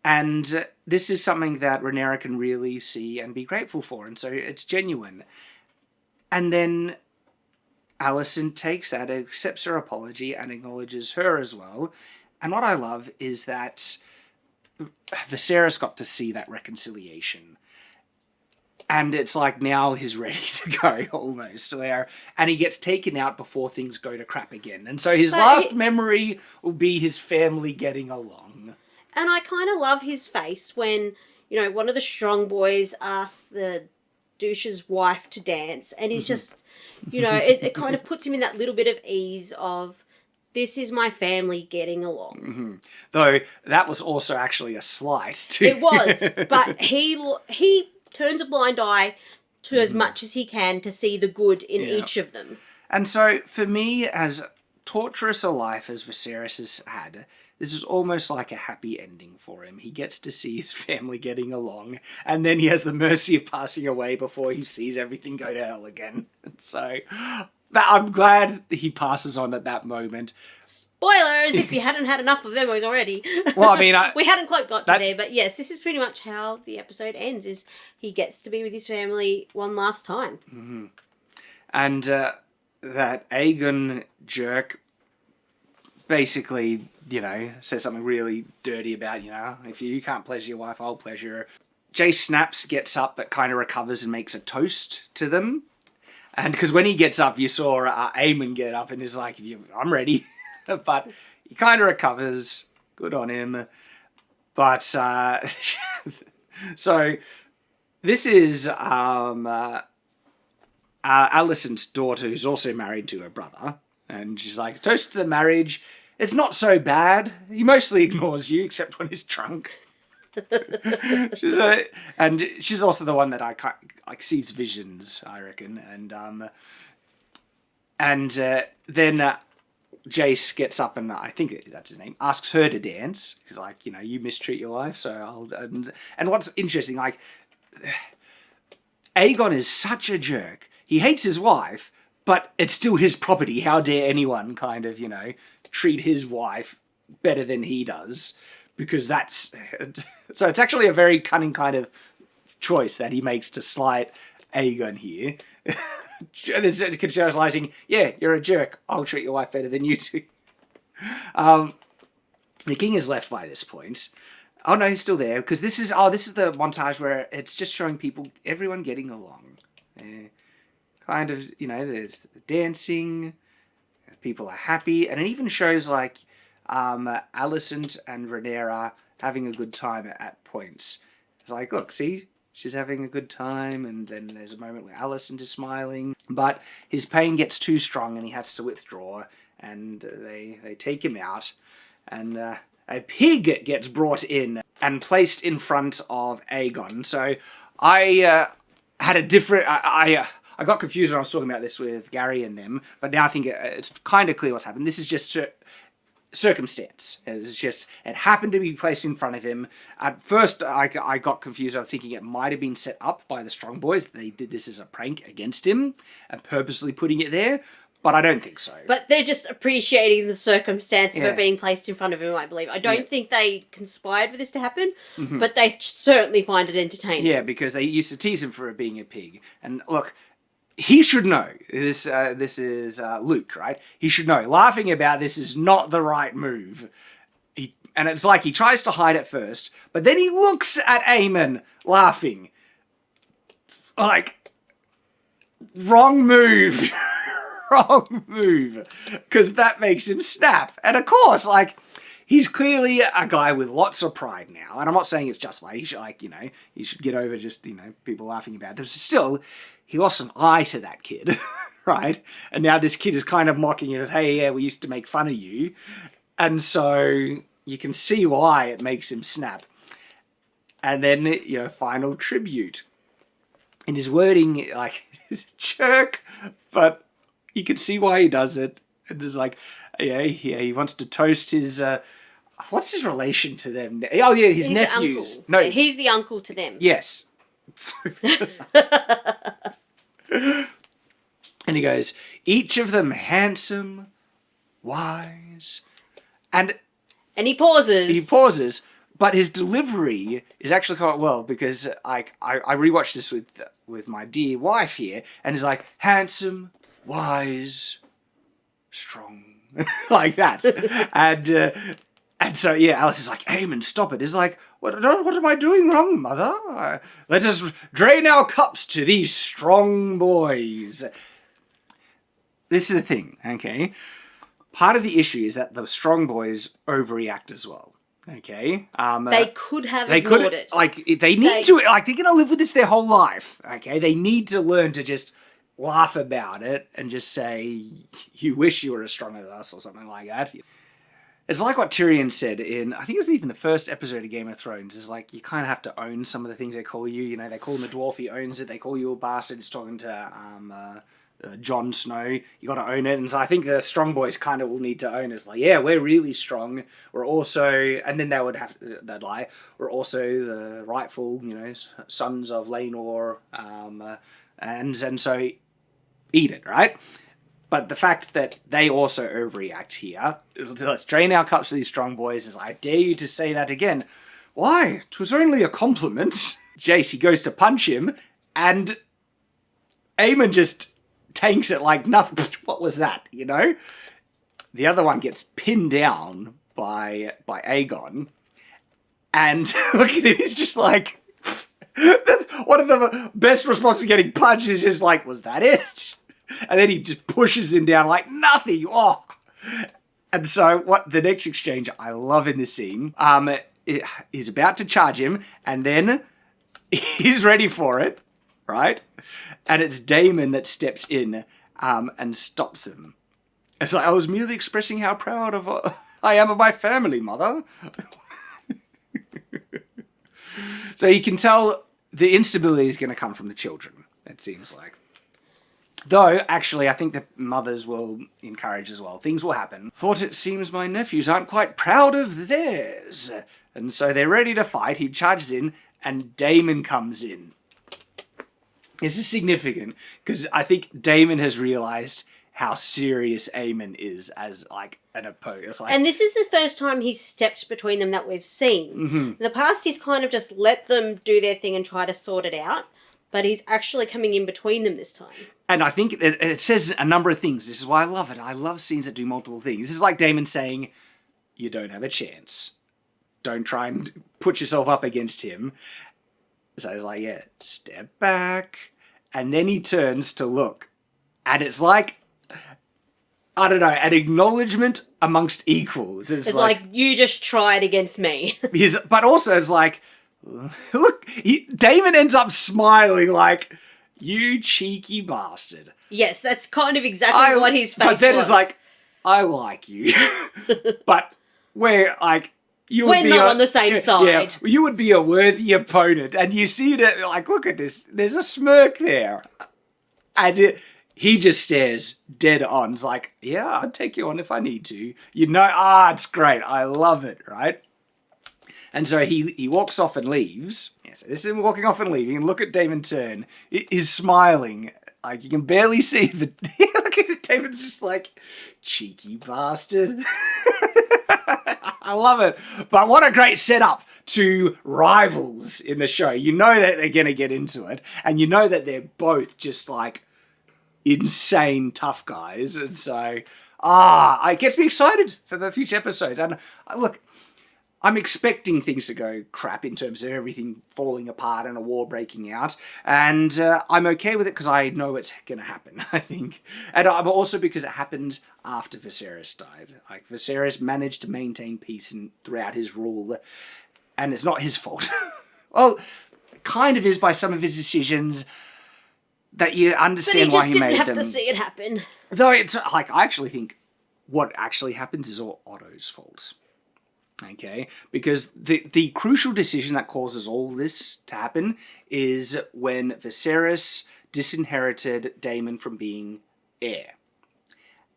And this is something that Rhaenyra can really see and be grateful for. And so it's genuine. And then Alicent takes that, accepts her apology, and acknowledges her as well. And what I love is that Viserys got to see that reconciliation. And it's like now he's ready to go almost there. And he gets taken out before things go to crap again. And so his last memory will be his family getting along. And I kind of love his face when, one of the strong boys asks the douche's wife to dance. And he's just, it kind of puts him in that little bit of ease of, this is my family getting along. Mm-hmm. Though that was also actually a slight too. It was, but he turns a blind eye to as much as he can to see the good in each of them. And so for me, as torturous a life as Viserys has had, this is almost like a happy ending for him. He gets to see his family getting along, and then he has the mercy of passing away before he sees everything go to hell again. And so I'm glad he passes on at that moment. Spoilers, if you hadn't had enough of them already. Well, I mean, we hadn't quite got to there, but yes, this is pretty much how the episode ends, is he gets to be with his family one last time. Mm-hmm. And that Aegon jerk basically, says something really dirty about, if you can't pleasure your wife, I'll pleasure her. Jace snaps, gets up, but kind of recovers and makes a toast to them. And because when he gets up, you saw Aemond get up and is like, I'm ready. But he kind of recovers. Good on him. But, so, this is Alicent's daughter, who's also married to her brother. And she's like, toast to the marriage. It's not so bad. He mostly ignores you, except when he's drunk. She's also the one that sees visions, I reckon. And then Jace gets up and I think that's his name, asks her to dance. He's like, you mistreat your wife, so I'll. And what's interesting, Aegon is such a jerk. He hates his wife, but it's still his property. How dare anyone kind of, treat his wife better than he does? Because that's... So it's actually a very cunning kind of choice that he makes to slight Aegon here. And it's conceptualizing, yeah, you're a jerk. I'll treat your wife better than you do. The king is left by this point. Oh no, he's still there. Because this is the montage where it's just showing everyone getting along. Kind of, there's the dancing, people are happy, and it even shows Alicent and Rhaenyra having a good time at points. It's like, look, see, she's having a good time, and then there's a moment where Alicent is smiling, but his pain gets too strong and he has to withdraw, and they take him out, and a pig gets brought in and placed in front of Aegon. So I had a different... I got confused when I was talking about this with Gary and them, but now I think it's kind of clear what's happened. This is just circumstance. It's just, it happened to be placed in front of him. At first, I got confused. I was thinking it might have been set up by the Strong Boys. They did this as a prank against him and purposely putting it there, but I don't think so. But they're just appreciating the circumstance of it being placed in front of him, I believe. I don't think they conspired for this to happen, but they certainly find it entertaining. Yeah, because they used to tease him for being a pig. And look... He should know. This is Luke, right? He should know. Laughing about this is not the right move. And it's like he tries to hide it first, but then he looks at Aemond laughing. Like, wrong move. Wrong move. Because that makes him snap. And of course, he's clearly a guy with lots of pride now. And I'm not saying it's justified. He should, he should get over just, people laughing about it. Still... He lost an eye to that kid, right? And now this kid is kind of mocking it as, hey, yeah, we used to make fun of you. And so you can see why it makes him snap. And then, final tribute. In his wording, he's a jerk, but you can see why he does it. And it's he wants to toast his... what's his relation to them? Oh, yeah, his nephews. No, yeah, he's the uncle to them. Yes. And he goes, each of them handsome, wise, and he pauses. But his delivery is actually quite well, because I rewatched this with my dear wife here, and he's like, handsome, wise, strong, like that. And so, yeah, Alice is like, Aemond, stop it. He's like, what am I doing wrong, mother? Let us drain our cups to these strong boys. This is the thing, okay? Part of the issue is that the strong boys overreact as well, okay? They could have ignored it. They need to, they're going to live with this their whole life, okay? They need to learn to just laugh about it and just say, you wish you were as strong as us or something like that. It's like what Tyrion said in, I think it was even the first episode of Game of Thrones, is you kind of have to own some of the things they call you. They call him a dwarf, he owns it. They call you a bastard, he's talking to Jon Snow, you got to own it. And so I think the strong boys kind of will need to own it. It's like, yeah, we're really strong. We're also, and then they'd lie, we're also the rightful, sons of Rhaenyra, and so eat it, right? But the fact that they also overreact here, let's drain our cups to these strong boys, is I dare you to say that again. Why? 'Twas only a compliment. Jace, he goes to punch him, and Aemond just tanks it like nothing. What was that, The other one gets pinned down by Aegon, and look at him, he's just like, that's one of the best responses to getting punched is just like, was that it? And then he just pushes him down like nothing. Oh. And so what the next exchange I love in this scene, he's about to charge him, and then he's ready for it, right? And it's Damon that steps in and stops him. It's like, I was merely expressing how proud of I am of my family, mother. So you can tell the instability is going to come from the children, it seems like. Though, actually, I think the mothers will encourage as well. Things will happen. Thought it seems my nephews aren't quite proud of theirs. And so they're ready to fight. He charges in, and Damon comes in. This is significant, because I think Damon has realised how serious Aemond is as, an opponent. And this is the first time he's stepped between them that we've seen. Mm-hmm. In the past, he's kind of just let them do their thing and try to sort it out. But he's actually coming in between them this time. And I think it says a number of things. This is why I love it. I love scenes that do multiple things. This is like Damon saying, you don't have a chance. Don't try and put yourself up against him. So it's like, yeah, step back. And then he turns to look. And it's like, I don't know, an acknowledgement amongst equals. It's like, you just tried against me. But also it's like, look, Damon ends up smiling like, you cheeky bastard. Yes, that's kind of exactly what his face was. But then it's like, I like you. But we're like, we're not on the same side. Yeah, you would be a worthy opponent. And you see that, like, look at this. There's a smirk there. And he just stares dead on. It's like, yeah, I'd take you on if I need to. It's great. I love it, right? And so he walks off and leaves. Yeah, so this is him walking off and leaving. And look at Damon turn. He's smiling. Like, you can barely see the... Look at it. Damon's just like, cheeky bastard. I love it. But what a great setup to rivals in the show. You know that they're going to get into it. And you know that they're both just like insane tough guys. And so, it gets me excited for the future episodes. And look, I'm expecting things to go crap in terms of everything falling apart and a war breaking out. And I'm okay with it because I know it's going to happen, I think. And I'm also because it happened after Viserys died. Like, Viserys managed to maintain peace throughout his rule. And it's not his fault. Well, it kind of is by some of his decisions that you understand why he made them. But he just didn't have to see it happen. Though it's like, I actually think what actually happens is all Otto's fault. Okay, because the crucial decision that causes all this to happen is when Viserys disinherited Damon from being heir.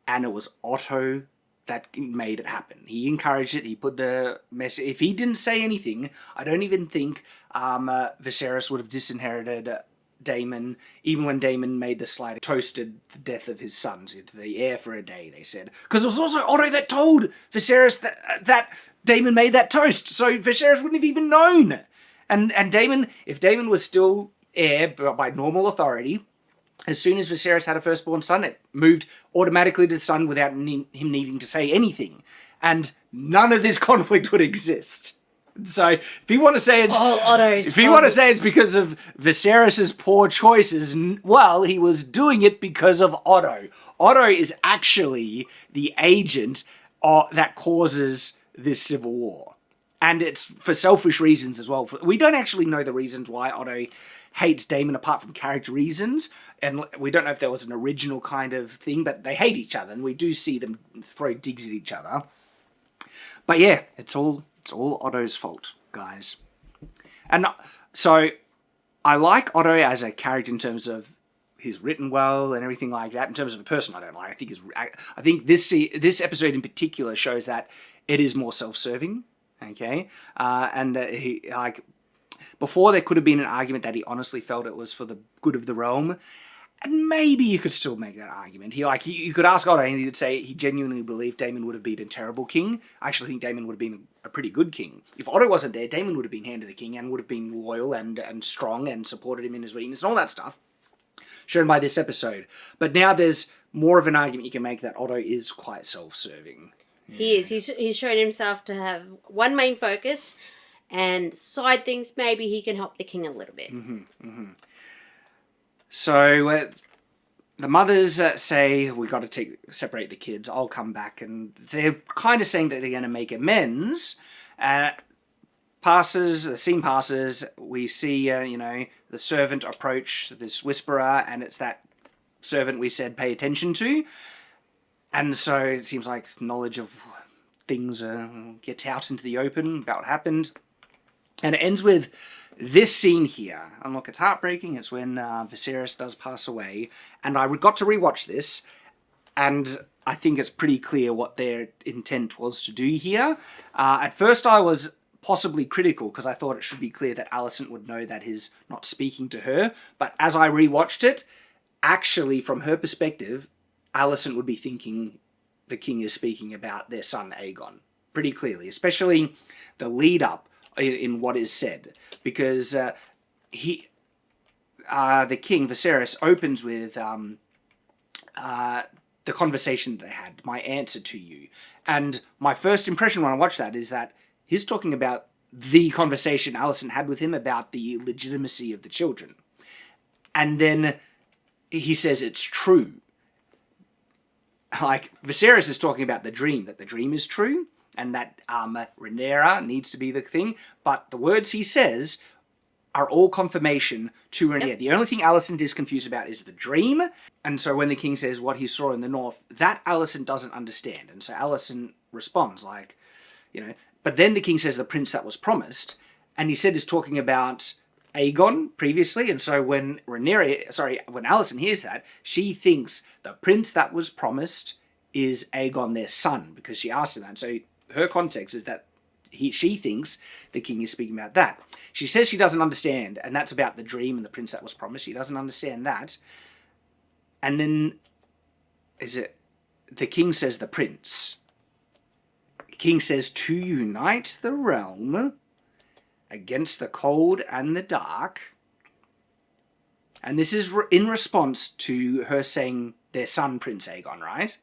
And it was Otto that made it happen. He encouraged it, he put the message... If he didn't say anything, I don't even think Viserys would have disinherited Damon, even when Damon made the slight toasted the death of his sons, the heir for a day, they said. Because it was also Otto that told Viserys that Damon made that toast, so Viserys wouldn't have even known. And Damon, if Damon was still heir by normal authority, as soon as Viserys had a firstborn son, it moved automatically to the son without him needing to say anything. And none of this conflict would exist. So if you want to say it's all Otto's if you want to say it's because of Viserys's poor choices, well, he was doing it because of Otto. Otto is actually the agent that causes this civil war. And it's for selfish reasons as well. We don't actually know the reasons why Otto hates Damon apart from character reasons. And we don't know if there was an original kind of thing, but they hate each other. And we do see them throw digs at each other. But yeah, it's all Otto's fault, guys. And so I like Otto as a character in terms of he's written well and everything like that. In terms of a person, I don't like. I think this episode in particular shows that it is more self-serving. Okay, and that he like before there could have been an argument that he honestly felt it was for the good of the realm. And maybe you could still make that argument. You could ask Otto and he'd say he genuinely believed Damon would have been a terrible king. I actually think Damon would have been a pretty good king. If Otto wasn't there, Damon would have been hand of the king and would have been loyal and strong and supported him in his weakness and all that stuff shown by this episode. But now there's more of an argument you can make that Otto is quite self-serving. He is. He's shown himself to have one main focus, and side things, maybe he can help the king a little bit. So the mothers say, we got to separate the kids, I'll come back. And they're kind of saying that they're going to make amends. The scene passes, we see, the servant approach this whisperer, and it's that servant we said pay attention to. And so it seems like knowledge of things gets out into the open about what happened. And it ends with this scene here. And look, it's heartbreaking. It's when Viserys does pass away. And I got to rewatch this, and I think it's pretty clear what their intent was to do here. At first I was possibly critical, because I thought it should be clear that Alicent would know that he's not speaking to her. But as I rewatched it, actually, from her perspective, Alicent would be thinking the king is speaking about their son Aegon. Pretty clearly. Especially the lead-up in what is said, because the king Viserys opens with the conversation they had, my answer to you, and my first impression when I watched that is that he's talking about the conversation Alicent had with him about the legitimacy of the children, and then he says it's true. Like Viserys is talking about the dream, that the dream is true. And that Rhaenyra needs to be the thing. But the words he says are all confirmation to Rhaenyra. Yep. The only thing Alicent is confused about is the dream. And so when the king says what he saw in the north, that Alicent doesn't understand. And so Alicent responds but then the king says the prince that was promised. And he said he's talking about Aegon previously. And so when Alicent hears that, she thinks the prince that was promised is Aegon, their son, because she asked him that. And so her context is that she thinks the king is speaking about that. She says she doesn't understand, and that's about the dream and the prince that was promised. She doesn't understand that. And then the king says the prince. The king says to unite the realm against the cold and the dark. And this is in response to her saying their son, Prince Aegon, right?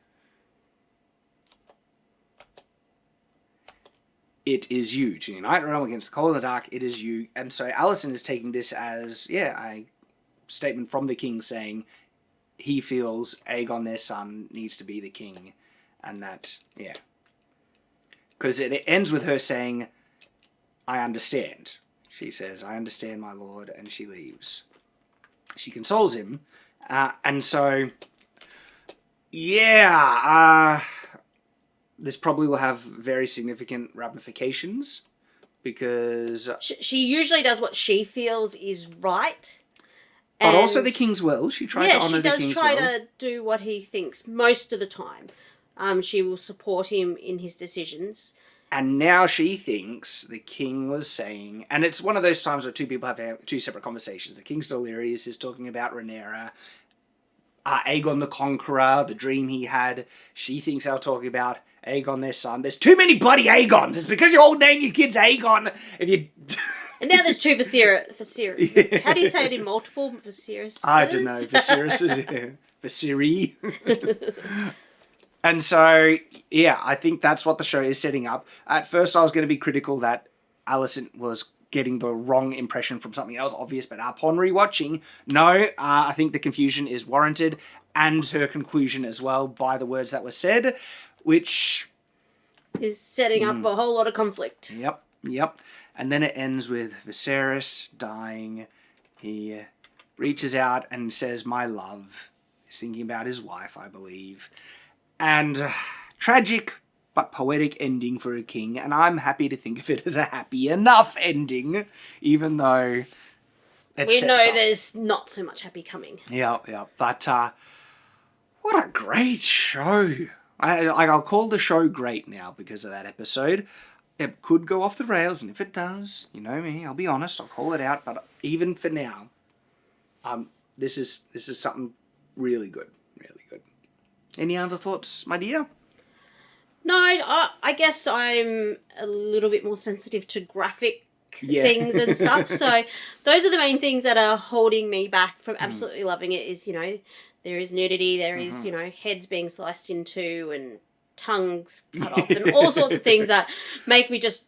It is you. To unite the realm against the cold and the dark, it is you. And so Alicent is taking this as, a statement from the king saying he feels Aegon, their son, needs to be the king. And that, because it ends with her saying, I understand. She says, I understand, my lord, and she leaves. She consoles him. And so, this probably will have very significant ramifications, because she usually does what she feels is right, but also the king's will. She tries to honour the king's will. She does try to do what he thinks most of the time. She will support him in his decisions. And now she thinks the king was saying, and it's one of those times where two people have two separate conversations. The king's delirious, is talking about Rhaenyra, Aegon the Conqueror, the dream he had. She thinks they're talking about Aegon, their son. There's too many bloody Aegons. It's because you all name your kids Aegon. If you... And now there's two Viserys. Yeah. How do you say it in multiple? Viserys? I don't know. Viserys. Viserys. And so, I think that's what the show is setting up. At first, I was going to be critical that Alicent was getting the wrong impression from something else obvious, but upon rewatching, no, I think the confusion is warranted, and her conclusion as well by the words that were said, which is setting up a whole lot of conflict. Yep. And then it ends with Viserys dying. He reaches out and says, my love. He's thinking about his wife, I believe. And tragic but poetic ending for a king, and I'm happy to think of it as a happy enough ending, even though We know there's not so much happy coming. Yeah. But what a great show. I'll call the show great now because of that episode. It could go off the rails, and if it does, you know me, I'll be honest, I'll call it out. But even for now, this is something really good, really good. Any other thoughts, my dear? No, I guess I'm a little bit more sensitive to graphic things and stuff. So those are the main things that are holding me back from absolutely loving it. Is, you know, there is nudity, there is, you know, heads being sliced into and tongues cut off and all sorts of things that make me just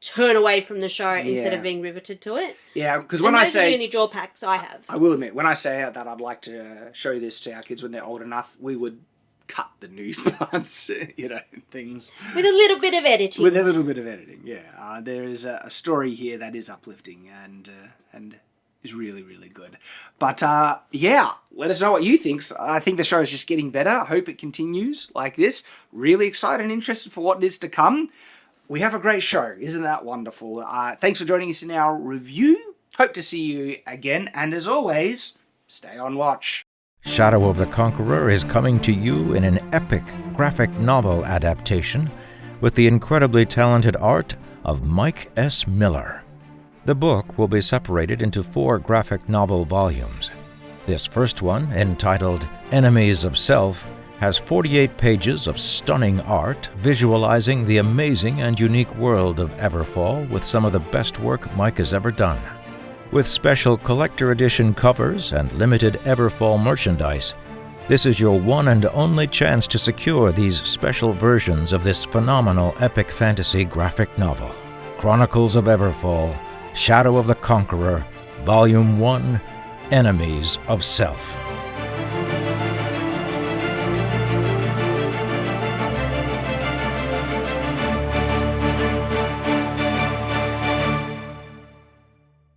turn away from the show instead of being riveted to it. Yeah, because when I say... those are the only drawbacks I have. I will admit, when I say that I'd like to show this to our kids when they're old enough, we would cut the nude parts, you know, things. With a little bit of editing. With a little bit of editing, yeah. There is a story here that is uplifting and is really, really good. But, yeah, let us know what you think. I think the show is just getting better. I hope it continues like this. Really excited and interested for what is to come. We have a great show. Isn't that wonderful? Thanks for joining us in our review. Hope to see you again. And as always, stay on watch. Shadow of the Conqueror is coming to you in an epic graphic novel adaptation with the incredibly talented art of Mike S. Miller. The book will be separated into 4 graphic novel volumes. This first one, entitled Enemies of Self, has 48 pages of stunning art visualizing the amazing and unique world of Everfall with some of the best work Mike has ever done. With special collector edition covers and limited Everfall merchandise, this is your one and only chance to secure these special versions of this phenomenal epic fantasy graphic novel. Chronicles of Everfall, Shadow of the Conqueror, Volume 1, Enemies of Self.